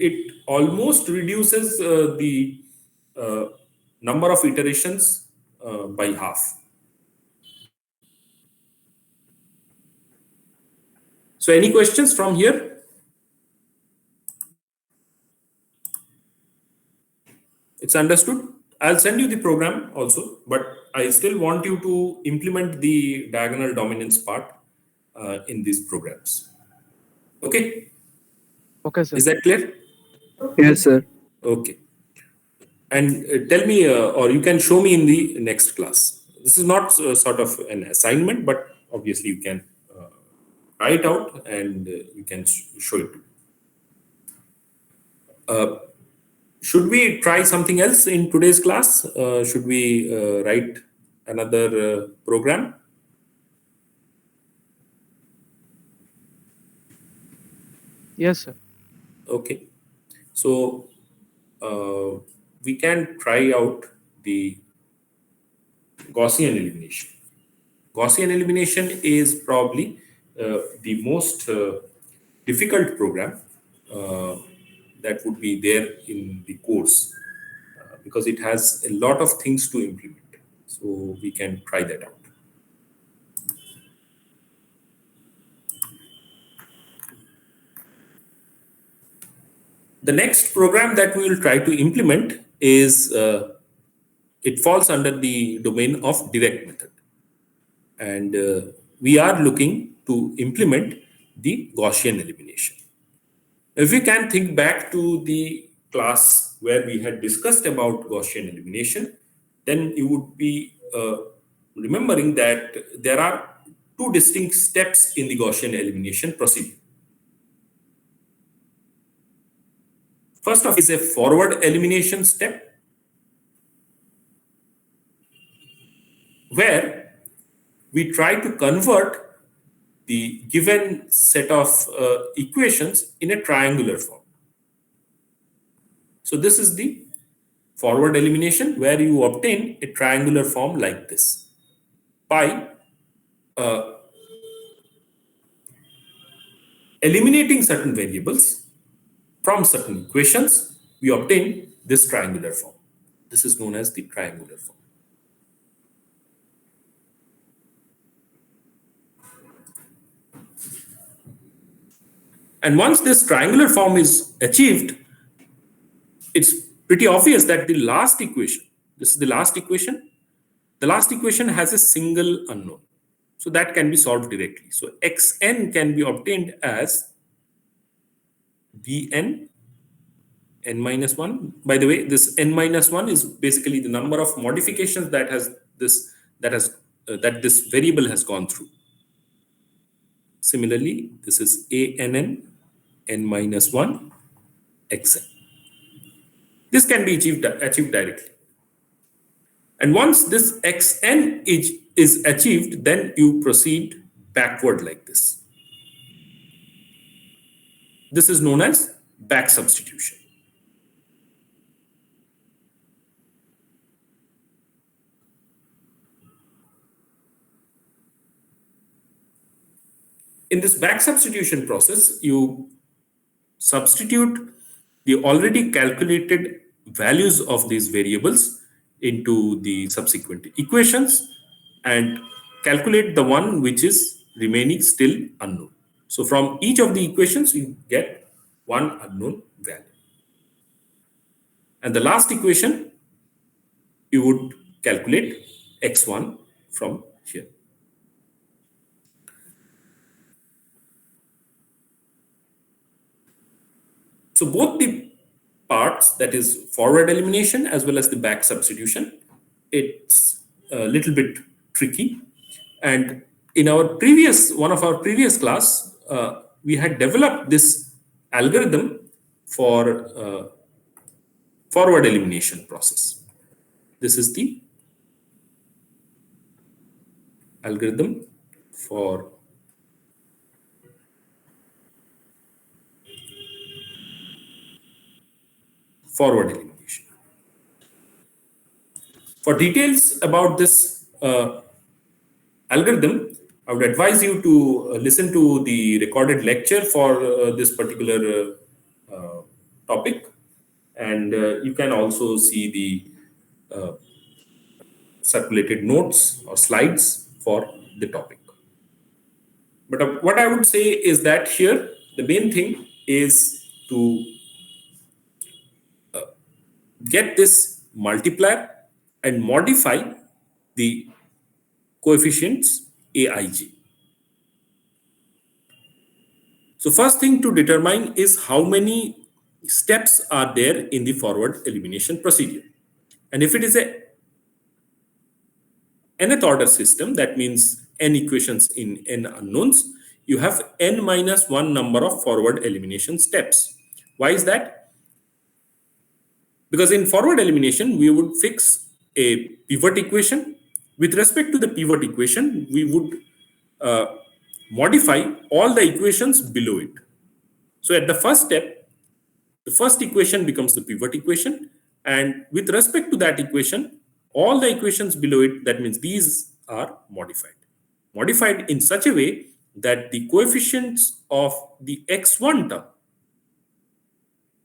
it almost reduces the number of iterations by half. So any questions from here? It's understood. I'll send you the program also, but I still want you to implement the diagonal dominance part in these programs. Okay? Okay sir. Is that clear? Yes, sir. Okay. And tell me, or you can show me in the next class. This is not sort of an assignment, but obviously you can try it out and you can show it. Should we try something else in today's class? Should we write another program? Yes sir. Okay. So we can try out the Gaussian elimination. Gaussian elimination is probably the most difficult program that would be there in the course because it has a lot of things to implement. So we can try that out. The next program that we will try to implement is, it falls under the domain of direct method. And we are looking to implement the Gaussian elimination. If we can think back to the class where we had discussed about Gaussian elimination, then you would be remembering that there are two distinct steps in the Gaussian elimination procedure. First off is a forward elimination step, where we try to convert the given set of equations in a triangular form. So this is the forward elimination, where you obtain a triangular form like this. By eliminating certain variables from certain equations, we obtain this triangular form. This is known as the triangular form. And once this triangular form is achieved, it's pretty obvious that the last equation, this is the last equation has a single unknown. So that can be solved directly. So xn can be obtained as bn n minus 1. By the way, this n minus 1 is basically the number of modifications that this variable has gone through. Similarly, this is ann n minus 1 xn. This can be achieved directly. And once this xn is achieved, then you proceed backward like this. This is known as back substitution. In this back substitution process, you substitute the already calculated values of these variables into the subsequent equations and calculate the one which is remaining still unknown. So from each of the equations, you get one unknown value. And the last equation, you would calculate x1 from here. So both the parts, that is forward elimination as well as the back substitution, it's a little bit tricky. And in one of our previous class, we had developed this algorithm for forward elimination process. This is the algorithm for forward elimination. For details about this algorithm, I would advise you to listen to the recorded lecture for this particular topic, and you can also see the circulated notes or slides for the topic. But what I would say is that here the main thing is to get this multiplier and modify the coefficients aij. So first thing to determine is how many steps are there in the forward elimination procedure. And if it is a nth order system, that means n equations in n unknowns, you have n minus 1 number of forward elimination steps. Why is that? Because in forward elimination, we would fix a pivot equation. With respect to the pivot equation, we would modify all the equations below it. So at the first step, the first equation becomes the pivot equation. And with respect to that equation, all the equations below it, that means these are modified. Modified in such a way that the coefficients of the x1 term,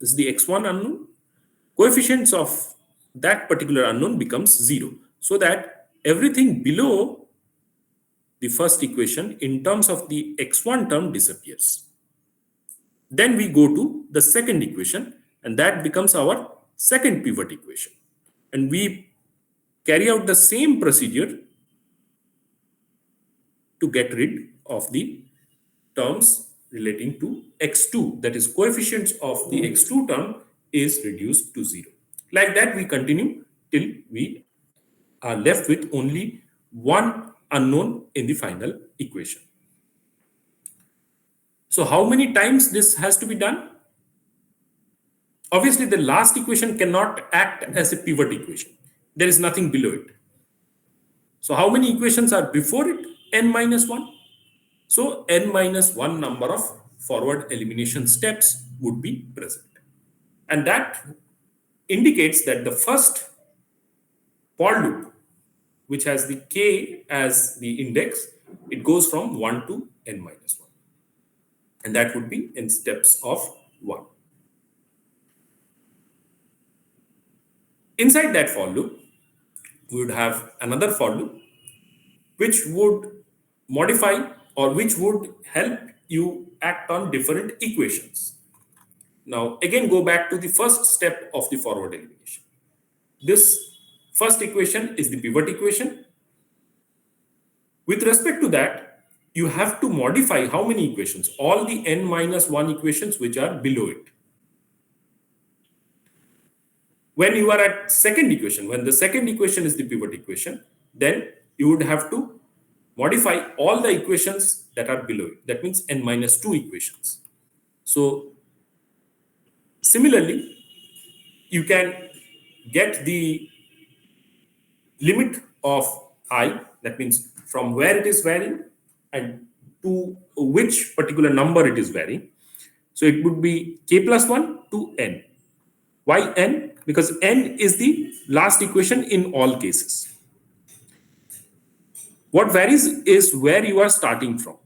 this is the x1 unknown, coefficients of that particular unknown becomes 0, so that everything below the first equation in terms of the x1 term disappears. Then we go to the second equation, and that becomes our second pivot equation. And we carry out the same procedure to get rid of the terms relating to x2, that is coefficients of the x2 term is reduced to 0. Like that we continue till we are left with only one unknown in the final equation. So how many times this has to be done? Obviously, the last equation cannot act as a pivot equation. There is nothing below it. So how many equations are before it? N minus 1. So n minus 1 number of forward elimination steps would be present. And that indicates that the first for loop, which has the k as the index, it goes from 1 to n minus 1. And that would be in steps of 1. Inside that for loop, we would have another for loop which would modify or which would help you act on different equations. Now, again, go back to the first step of the forward elimination. This first equation is the pivot equation. With respect to that, you have to modify how many equations? All the n minus 1 equations which are below it. When you are at second equation, when the second equation is the pivot equation, then you would have to modify all the equations that are below it. That means n minus 2 equations. So similarly, you can get the limit of I, that means from where it is varying and to which particular number it is varying. So it would be k plus 1 to n. Why n? Because n is the last equation in all cases. What varies is where you are starting from.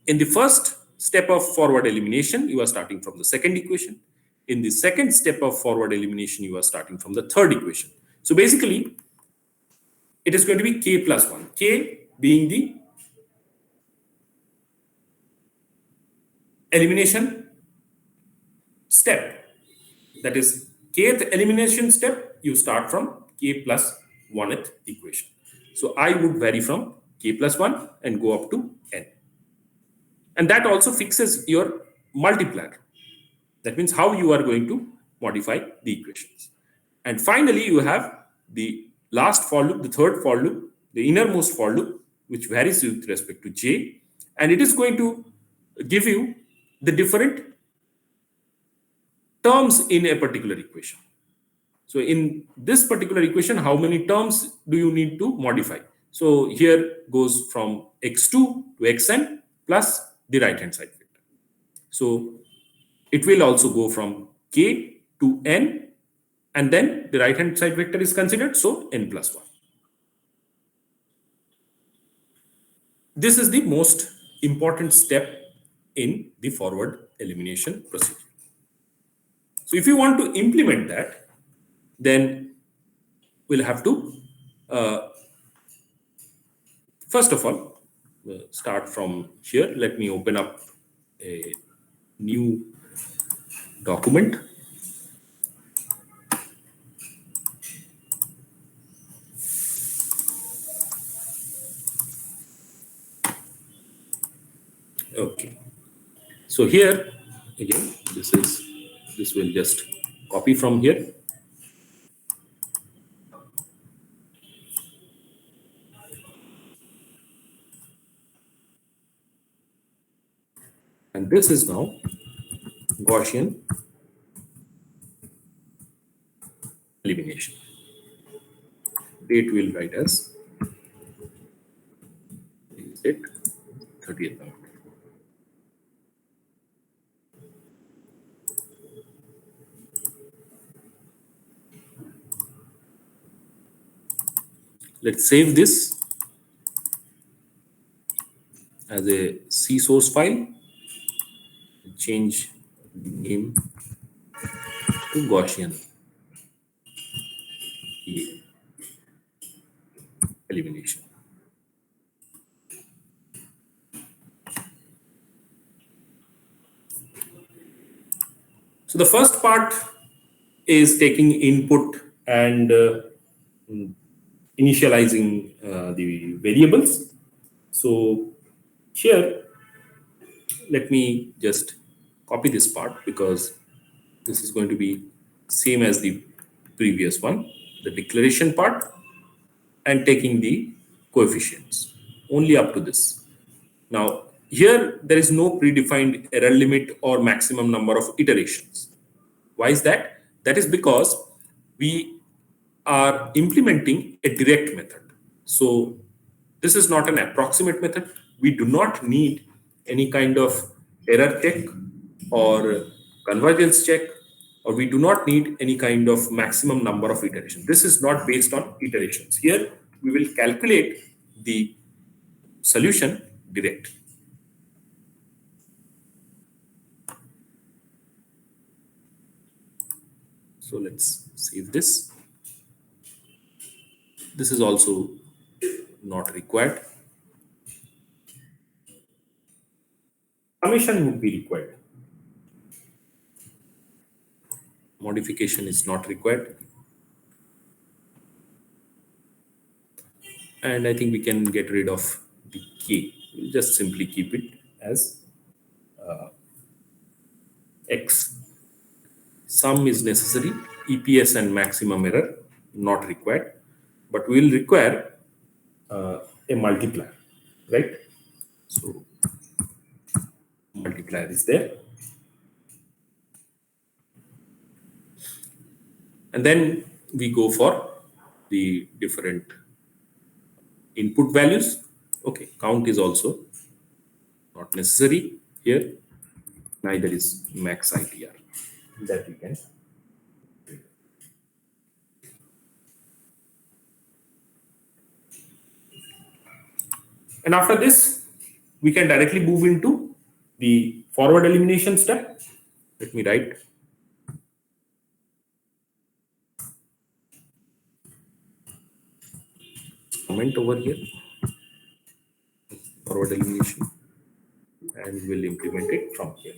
In the first step of forward elimination, you are starting from the second equation. In the second step of forward elimination, you are starting from the third equation. So basically, it is going to be k plus 1. K being the elimination step. That is, kth elimination step, you start from k plus 1th equation. So I would vary from k plus 1 and go up to n. And that also fixes your multiplier. That means how you are going to modify the equations. And finally, you have the last for loop, the third for loop, the innermost for loop, which varies with respect to j. And it is going to give you the different terms in a particular equation. So in this particular equation, how many terms do you need to modify? So here goes from x2 to xn plus the right hand side vector. So it will also go from k to n, and then the right hand side vector is considered, so n plus 1. This is the most important step in the forward elimination procedure. So if you want to implement that, then we'll have to first of all start from here. Let me open up a new document. Okay, so here again, this will just copy from here. And this is now Gaussian elimination. Date will write as date 30th November. Let's save this as a C source file. Change name to Gaussian elimination. So the first part is taking input and initializing the variables. So here, let me just copy this part because this is going to be same as the previous one, the declaration part and taking the coefficients only up to this. Now, here there is no predefined error limit or maximum number of iterations. Why is that? That is because we are implementing a direct method. So this is not an approximate method. We do not need any kind of error check or convergence check, or we do not need any kind of maximum number of iterations. This is not based on iterations. Here we will calculate the solution direct. So let's save this. This is also not required. Summation would be required. Modification is not required. And I think we can get rid of the k. We'll just simply keep it as x. Sum is necessary. EPS and maximum error not required. But we will require a multiplier, right? So multiplier is there. And then we go for the different input values. Okay, count is also not necessary here. Neither is max ITR. That we can. And after this, we can directly move into the forward elimination step. Let me write. Comment over here. Forward elimination. And we'll implement it from here.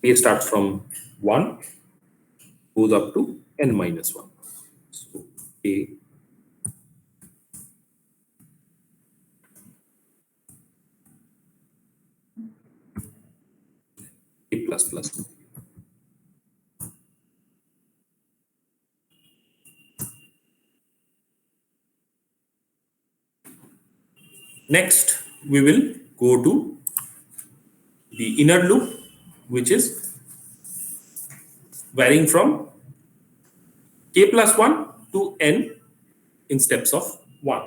A starts from 1, goes up to n minus 1. So A plus plus. Next, we will go to the inner loop, which is varying from k plus 1 to n in steps of 1.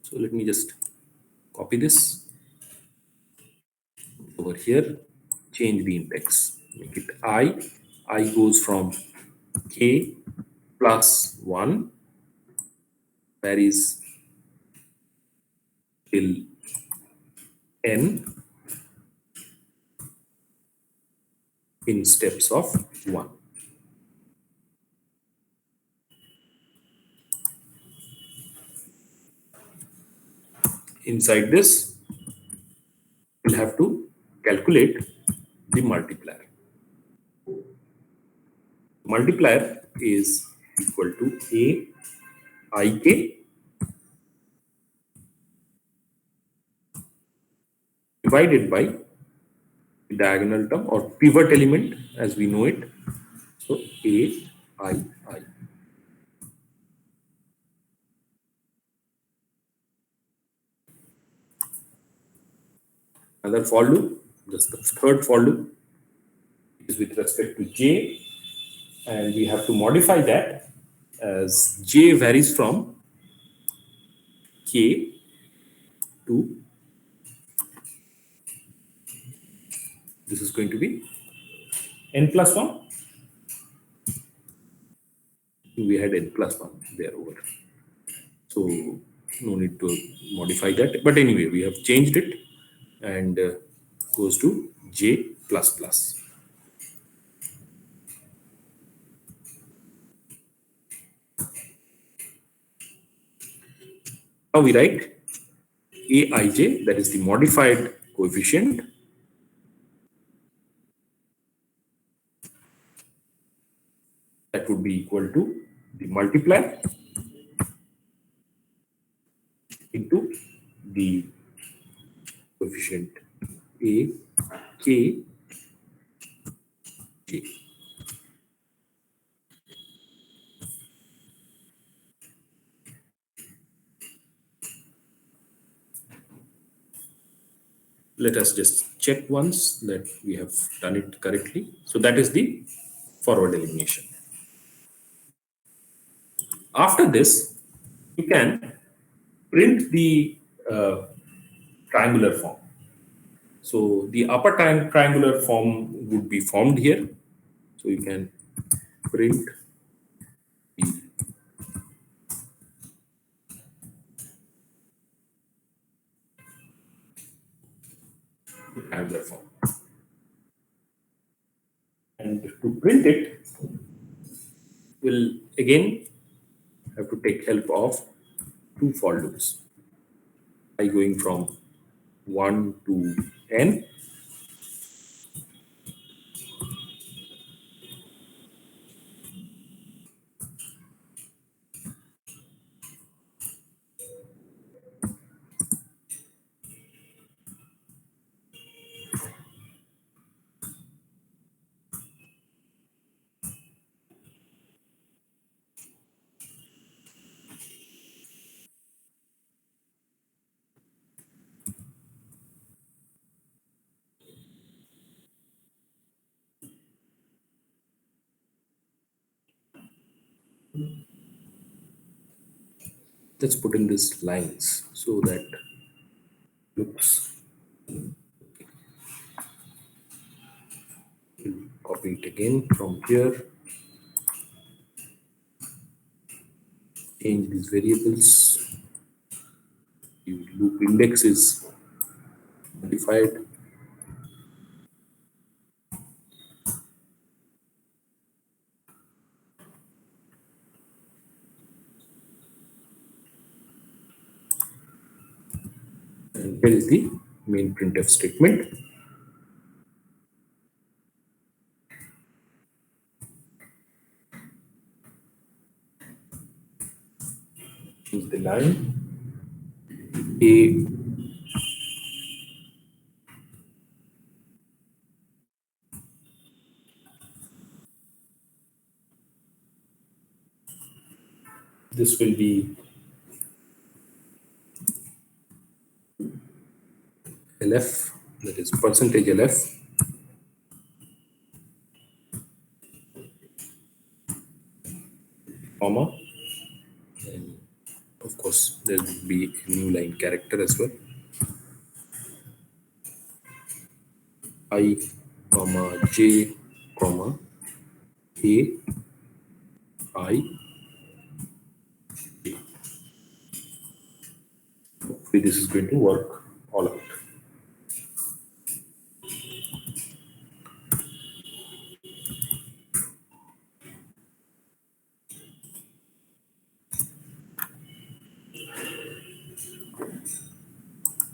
So let me just copy this over here, change the index, make it I goes from k plus 1 varies till n in steps of 1. Inside this, we'll have to calculate the multiplier. Multiplier is equal to A ik divided by the diagonal term or pivot element as we know it. So A I. Another for loop, just the third for loop is with respect to j, and we have to modify that as j varies from k to, this is going to be n plus 1. We had n plus 1 there over. So no need to modify that. But anyway, we have changed it and goes to j plus plus. Now we write Aij, that is the modified coefficient, that would be equal to the multiplier into the coefficient A, K, J. Let us just check once that we have done it correctly. So that is the forward elimination. After this, you can print the triangular form. So the upper triangular form would be formed here. So you can print the triangular form. And to print it, we'll again have to take help of two for loops by going from 1 to n. Let's put in this lines so that looks. We'll copy it again from here. Change these variables. The loop index is modified. And here is the main printf statement. Choose the line. A this will be LF, that is percentage LF, comma, and of course there will be a new line character as well. I, comma, J, comma, A, I, J. Hopefully this is going to work all out.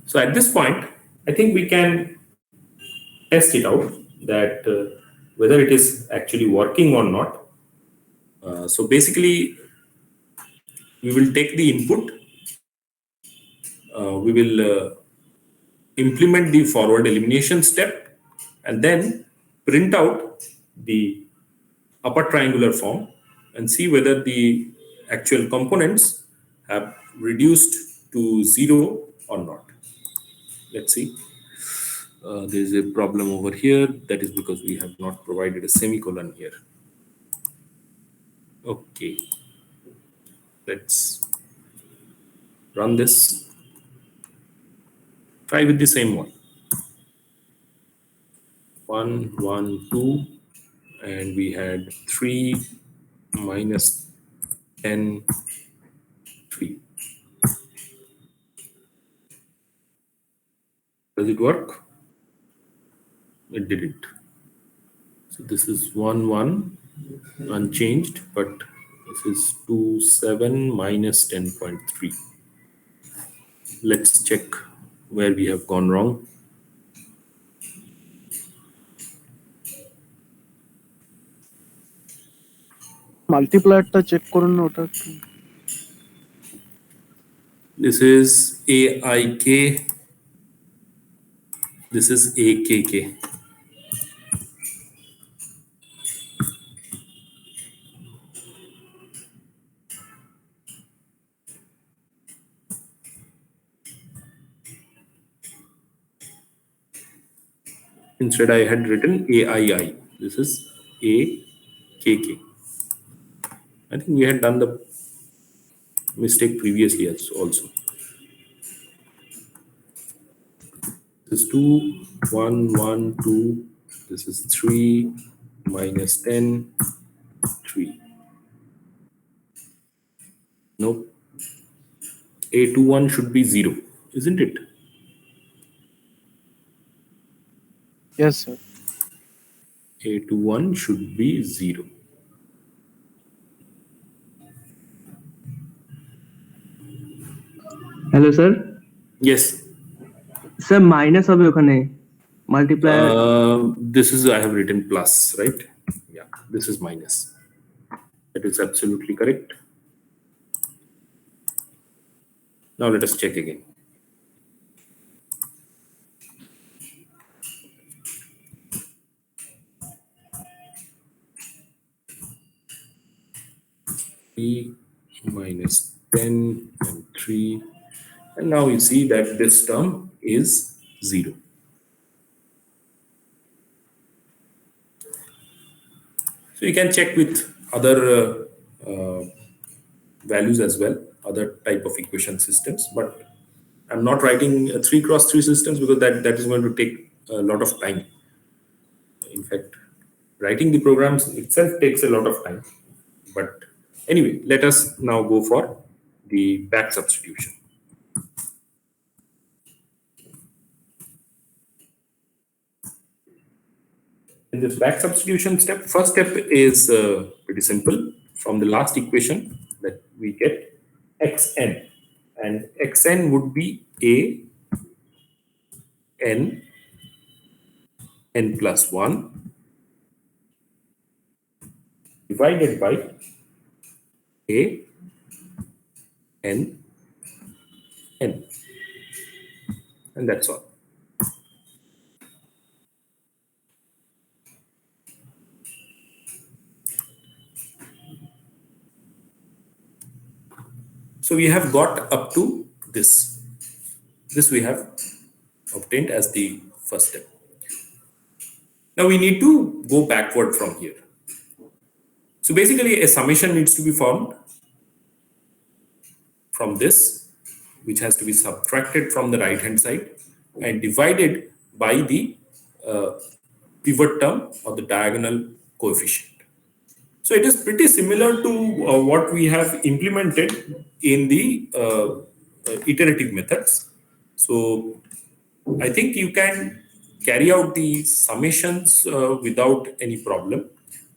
So at this point, I think we can test it out that whether it is actually working or not. So basically, we will take the input, we will implement the forward elimination step, and then print out the upper triangular form and see whether the actual components have reduced to 0 or not. Let's see. There's a problem over here. That is because we have not provided a semicolon here. Okay. Let's run this. Try with the same one. 1, 1, 2, and we had 3 minus 10, 3. Does it work? It didn't. So this is 1, 1 unchanged, but this is 2, 7 minus 10.3. Let's check where we have gone wrong. মাল্টিপ্লায়ারটা check করুন না ওটা একটু। This is AIK. This is AKK. Instead, I had written AII. This is AKK. I think we had done the mistake previously also. This is 2, 1, 1, 2. This is 3, minus 10, 3. Nope. A21 should be 0, isn't it? Yes, sir. A21 should be 0. Hello, sir. Yes. Sir, minus হবে ওখানে multiplier. This is, I have written plus, right? Yeah, this is minus. That is absolutely correct. Now let us check again. Minus 10 and 3, and now you see that this term is 0. So you can check with other values as well, other type of equation systems, but I'm not writing 3x3 systems because that is going to take a lot of time. In fact, writing the programs itself takes a lot of time. But anyway, let us now go for the back substitution. In this back substitution step, first step is pretty simple. From the last equation that we get xn, and xn would be a n n plus 1 divided by a n n, and that's all. So we have got up to this. This we have obtained as the first step. Now we need to go backward from here. So basically a summation needs to be formed from this, which has to be subtracted from the right hand side and divided by the pivot term or the diagonal coefficient. So it is pretty similar to what we have implemented in the iterative methods. So I think you can carry out the summations without any problem.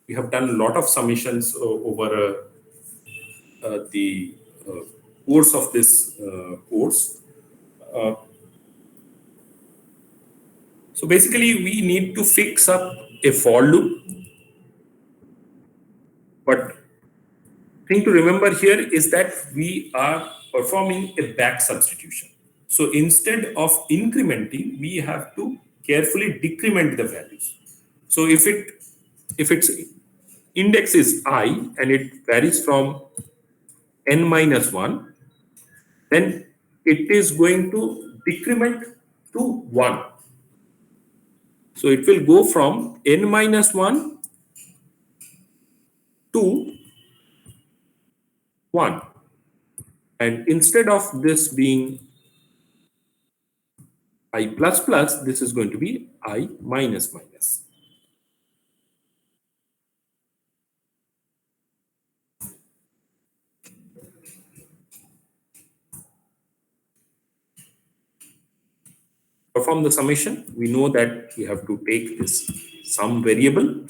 We have done a lot of summations over the course of this course. So basically we need to fix up a for loop. But thing to remember here is that we are performing a back substitution. So instead of incrementing, we have to carefully decrement the values. So if its index is I and it varies from n minus 1, then it is going to decrement to 1. So it will go from n minus 1 to 1. And instead of this being I plus plus, this is going to be I minus minus. Perform the summation. We know that we have to take this sum variable.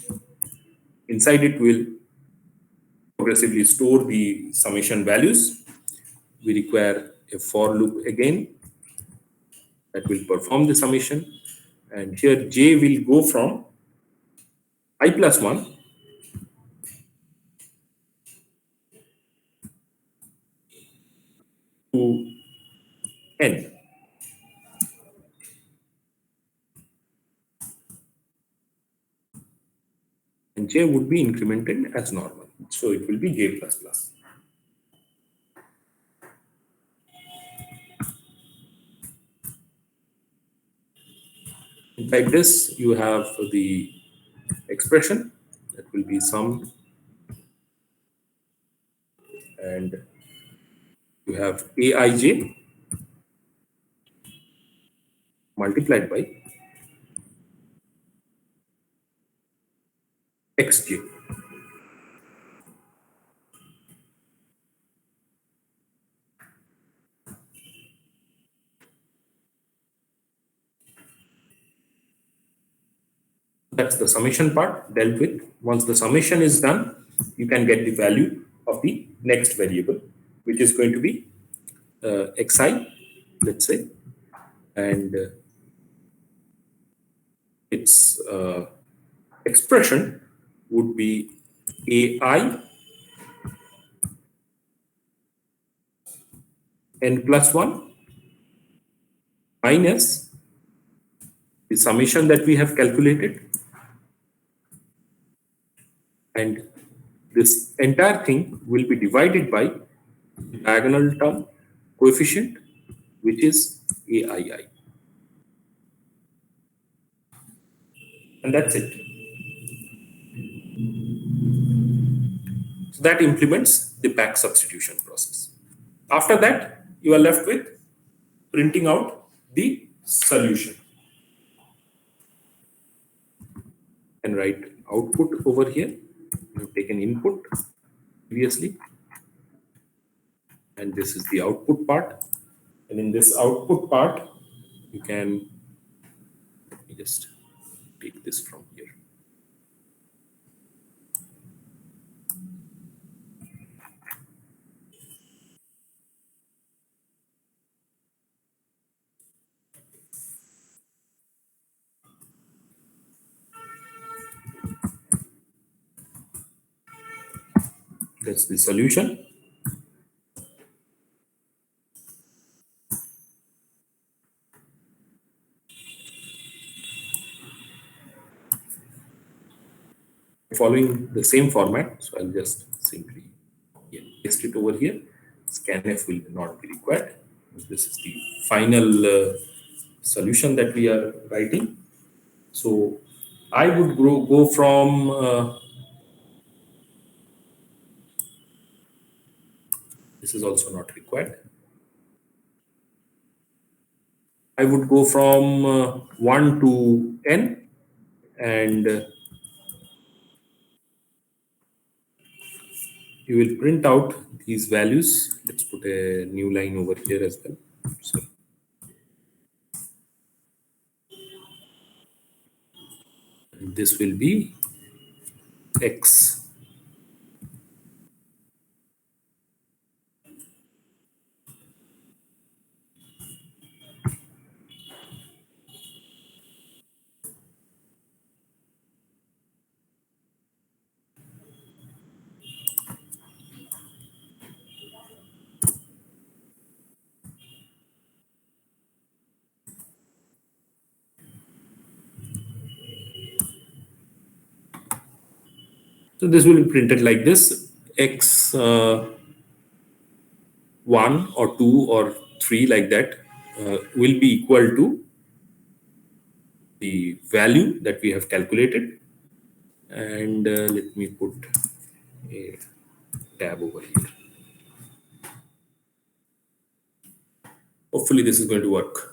Inside it will progressively store the summation values. We require a for loop again that will perform the summation, and here j will go from I plus 1 to n. And j would be incremented as normal. So it will be j plus plus. Like this, you have the expression that will be sum, and you have aij multiplied by xj. That's the summation part dealt with. Once the summation is done, you can get the value of the next variable, which is going to be xi, let's say, and its expression would be ai n plus 1 minus the summation that we have calculated, and this entire thing will be divided by the diagonal term coefficient, which is aii, and that's it. So that implements the back substitution process. After that, you are left with printing out the solution. And write output over here. You have taken input previously, and this is the output part. And in this output part, you can, let me just take this from here. That's the solution. Following the same format, so I'll just simply paste it over here. Scanf will not be required. This is the final solution that we are writing. So I would go from this is also not required. I would go from 1 to n, and you will print out these values. Let's put a new line over here as well. So this will be x. So this will be printed like this: x 1 or 2 or 3, like that, will be equal to the value that we have calculated. And let me put a tab over here. Hopefully this is going to work.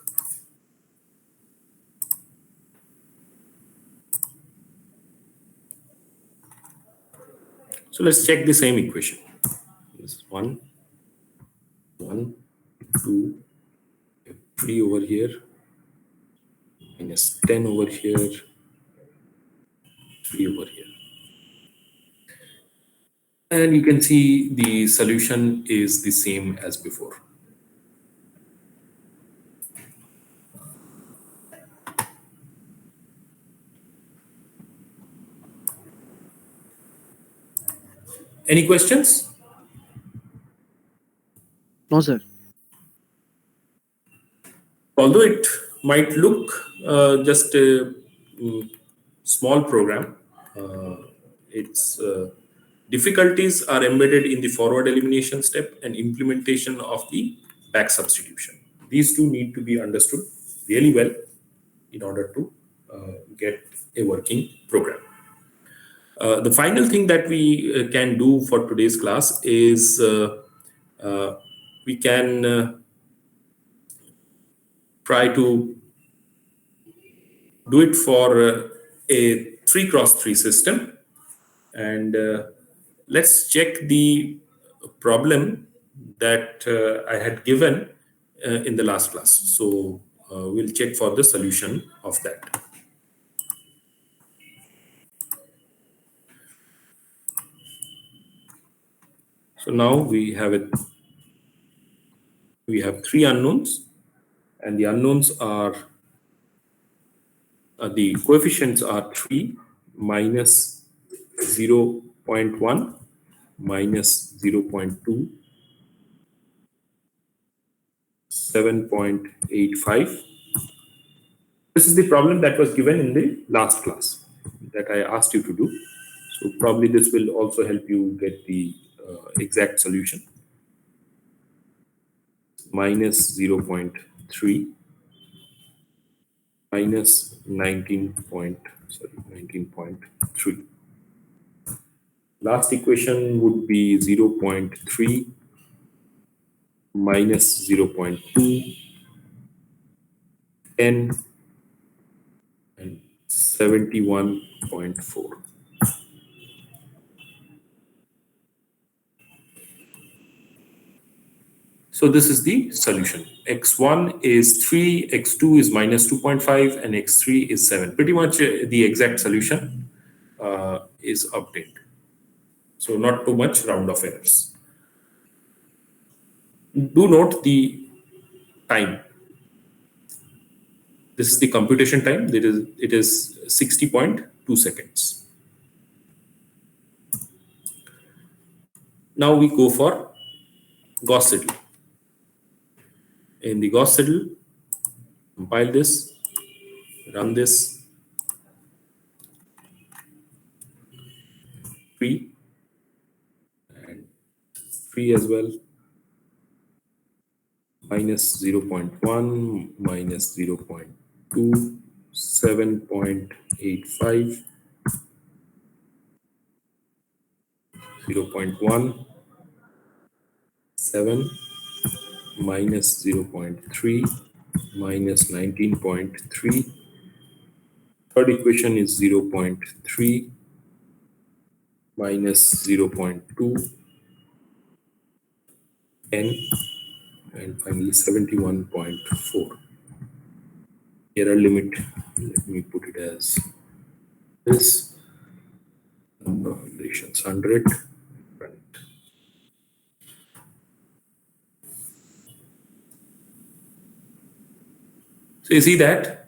So let's check the same equation. This is 1, 1, 2, 3 over here, minus 10 over here, 3 over here. And you can see the solution is the same as before. Any questions? No, sir. Although it might look just a small program, its difficulties are embedded in the forward elimination step and implementation of the back substitution. These two need to be understood really well in order to get a working program. The final thing that we can do for today's class is we can try to do it for a 3x3 system, and let's check the problem that I had given in the last class. So we'll check for the solution of that. So now we have three unknowns, and the unknowns are the coefficients are 3 minus 0.1 minus 0.2, 7.85. This is the problem that was given in the last class that I asked you to do. So probably this will also help you get the exact solution. Minus 0.3 minus 19.3. Last equation would be 0.3 minus 0.2, 10, and 71.4. So this is the solution. X1 is 3, X2 is minus 2.5, and X3 is 7. Pretty much the exact solution is obtained. So not too much round of errors. Do note the time. This is the computation time. It is 60.2 seconds. Now we go for Gauss-Seidel. In the Gauss-Seidel, compile this, run this, 3 and 3 as well, minus 0.1 minus 0.2, 7.85, 0.1, 7 minus 0.3 minus 19.3. Third equation is 0.3 minus 0.2, 10, and finally 71.4. Error limit, let me put it as this. Number of iterations 100. Run it. So you see that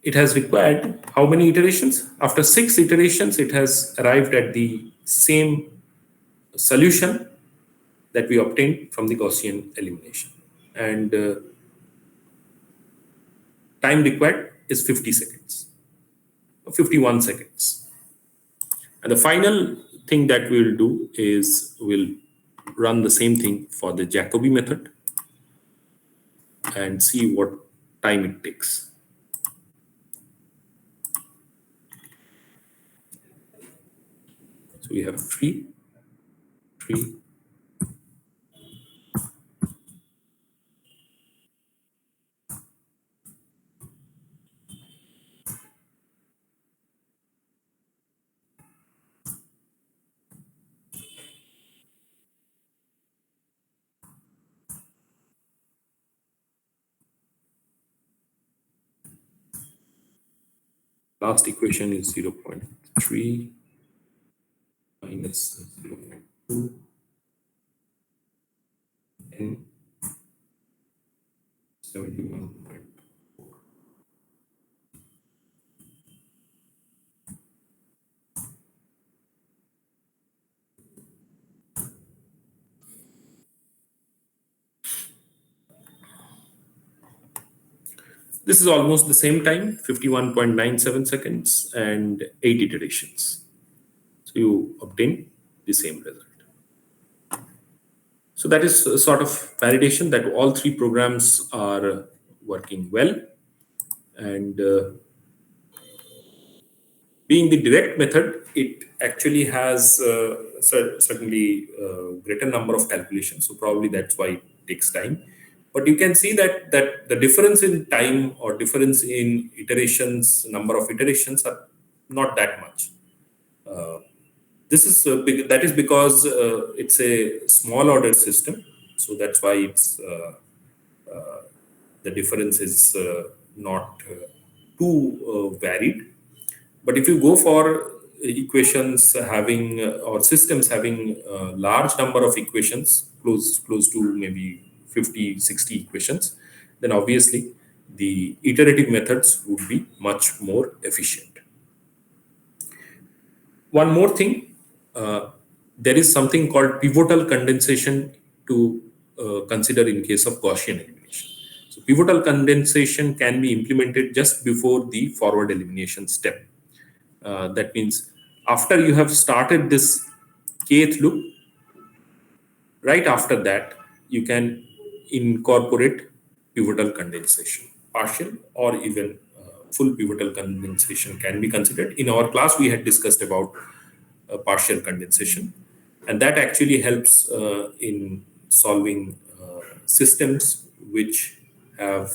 it has required how many iterations? After 6 iterations, it has arrived at the same solution that we obtained from the Gaussian elimination. And time required is 50 seconds, 51 seconds. And the final thing that we'll do is we'll run the same thing for the Jacobi method and see what time it takes. So we have 3, 3, last equation is 0.3 minus 0.2, and 71. This is almost the same time, 51.97 seconds and 8 iterations. So you obtain the same result. So that is a sort of validation that all three programs are working well. And being the direct method, it actually has certainly a greater number of calculations. So probably that's why it takes time. But you can see that the difference in time or difference in iterations, number of iterations are not that much. This is that is because it's a small order system, so that's why it's the difference is not too varied. But if you go for equations having or systems having a large number of equations, close to maybe 50, 60 equations, then obviously the iterative methods would be much more efficient. One more thing, there is something called pivotal condensation to consider in case of Gaussian elimination. So pivotal condensation can be implemented just before the forward elimination step. That means after you have started this kth loop, right after that, you can incorporate pivotal condensation. Partial or even full pivotal condensation can be considered. In our class, we had discussed about partial condensation, and that actually helps in solving systems which have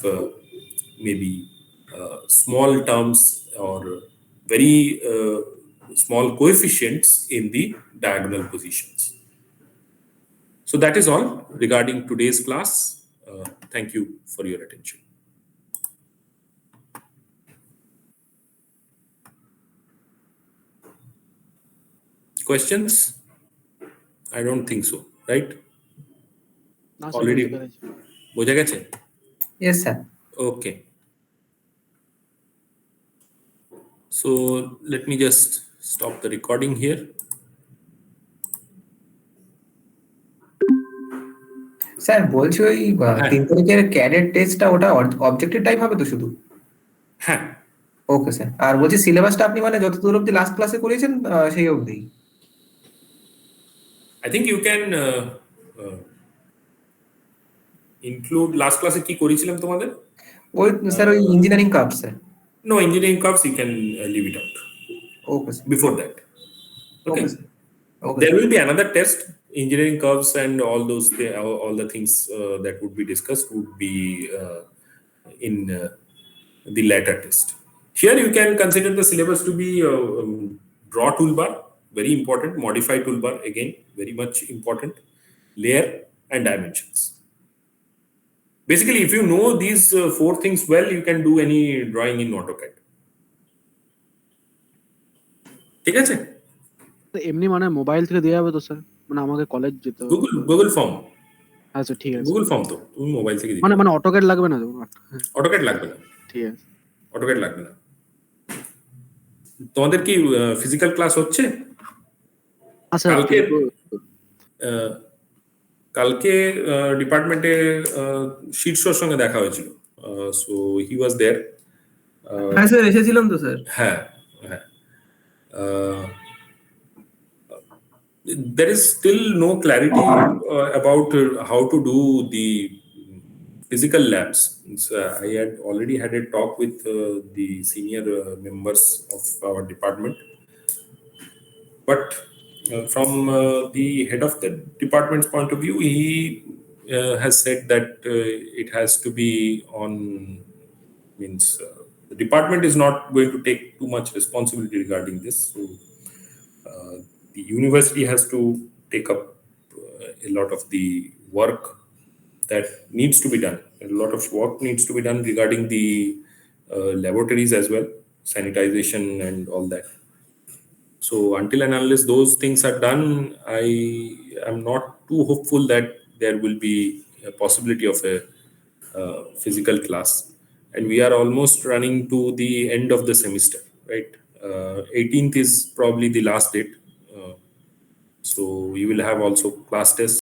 maybe small terms or very small coefficients in the diagonal positions. So that is all regarding today's class. Thank you for your attention. Questions? I don't think so, right? না sir Already বুঝতে পেরেছি। বোঝা গেছে? Yes, sir. Okay. So let me just stop the recording here. Sir বলছি ওই 3 তারিখের cadet টেস্টটা ওটা অবজেক্টিভ টাইপ হবে তো শুধু? হ্যাঁ, ওকে স্যার। আর বলছি সিলেবাসটা আপনি মানে যতদূর অবধি লাস্ট ক্লাসে করিয়েছেন সেই অবধি? I think you can include last class কি করেছিলাম তোমাদের? ওই স্যার ওই engineering curve sir. No, engineering curves you can leave it out. Okay sir. Before that. Okay. Okay sir. Okay There will be another test, engineering curves and all those all the things that would be discussed would be in the latter test. Here you can consider the syllabus to be draw toolbar, very important, modify toolbar, again very much important, layer and dimensions. Basically, if you know these four things well, you can do any drawing in AutoCAD. ঠিক আছে? এমনি মানে mobile থেকে দেওয়া হবে তো sir? মানে আমাকে কলেজ যেতে হবে? Google form. আচ্ছা ঠিক আছে। গুগল ফর্ম তো তুমি মোবাইল থেকে দিবে। মানে অটোক্যাড লাগবে না তো? অটোক্যাড লাগবে না। ঠিক আছে। অটোক্যাড লাগবে না। তোমাদের কি ফিজিক্যাল ক্লাস হচ্ছে? আচ্ছা কালকে ডিপার্টমেন্টে শীর্ষর সঙ্গে দেখা হয়েছিল। So he was there. হ্যাঁ স্যার এসেছিলাম তো স্যার। হ্যাঁ হ্যাঁ। There is still no clarity about how to do the physical labs. I had already had a talk with the senior members of our department, but from the head of the department's point of view, he has said that it has to be on, means the department is not going to take too much responsibility regarding this. So the university has to take up a lot of the work that needs to be done. A lot of work needs to be done regarding the laboratories as well, sanitization and all that. So until and unless those things are done, I am not too hopeful that there will be a possibility of a physical class. And we are almost running to the end of the semester, right? 18th is probably the last date. So you will have also class tests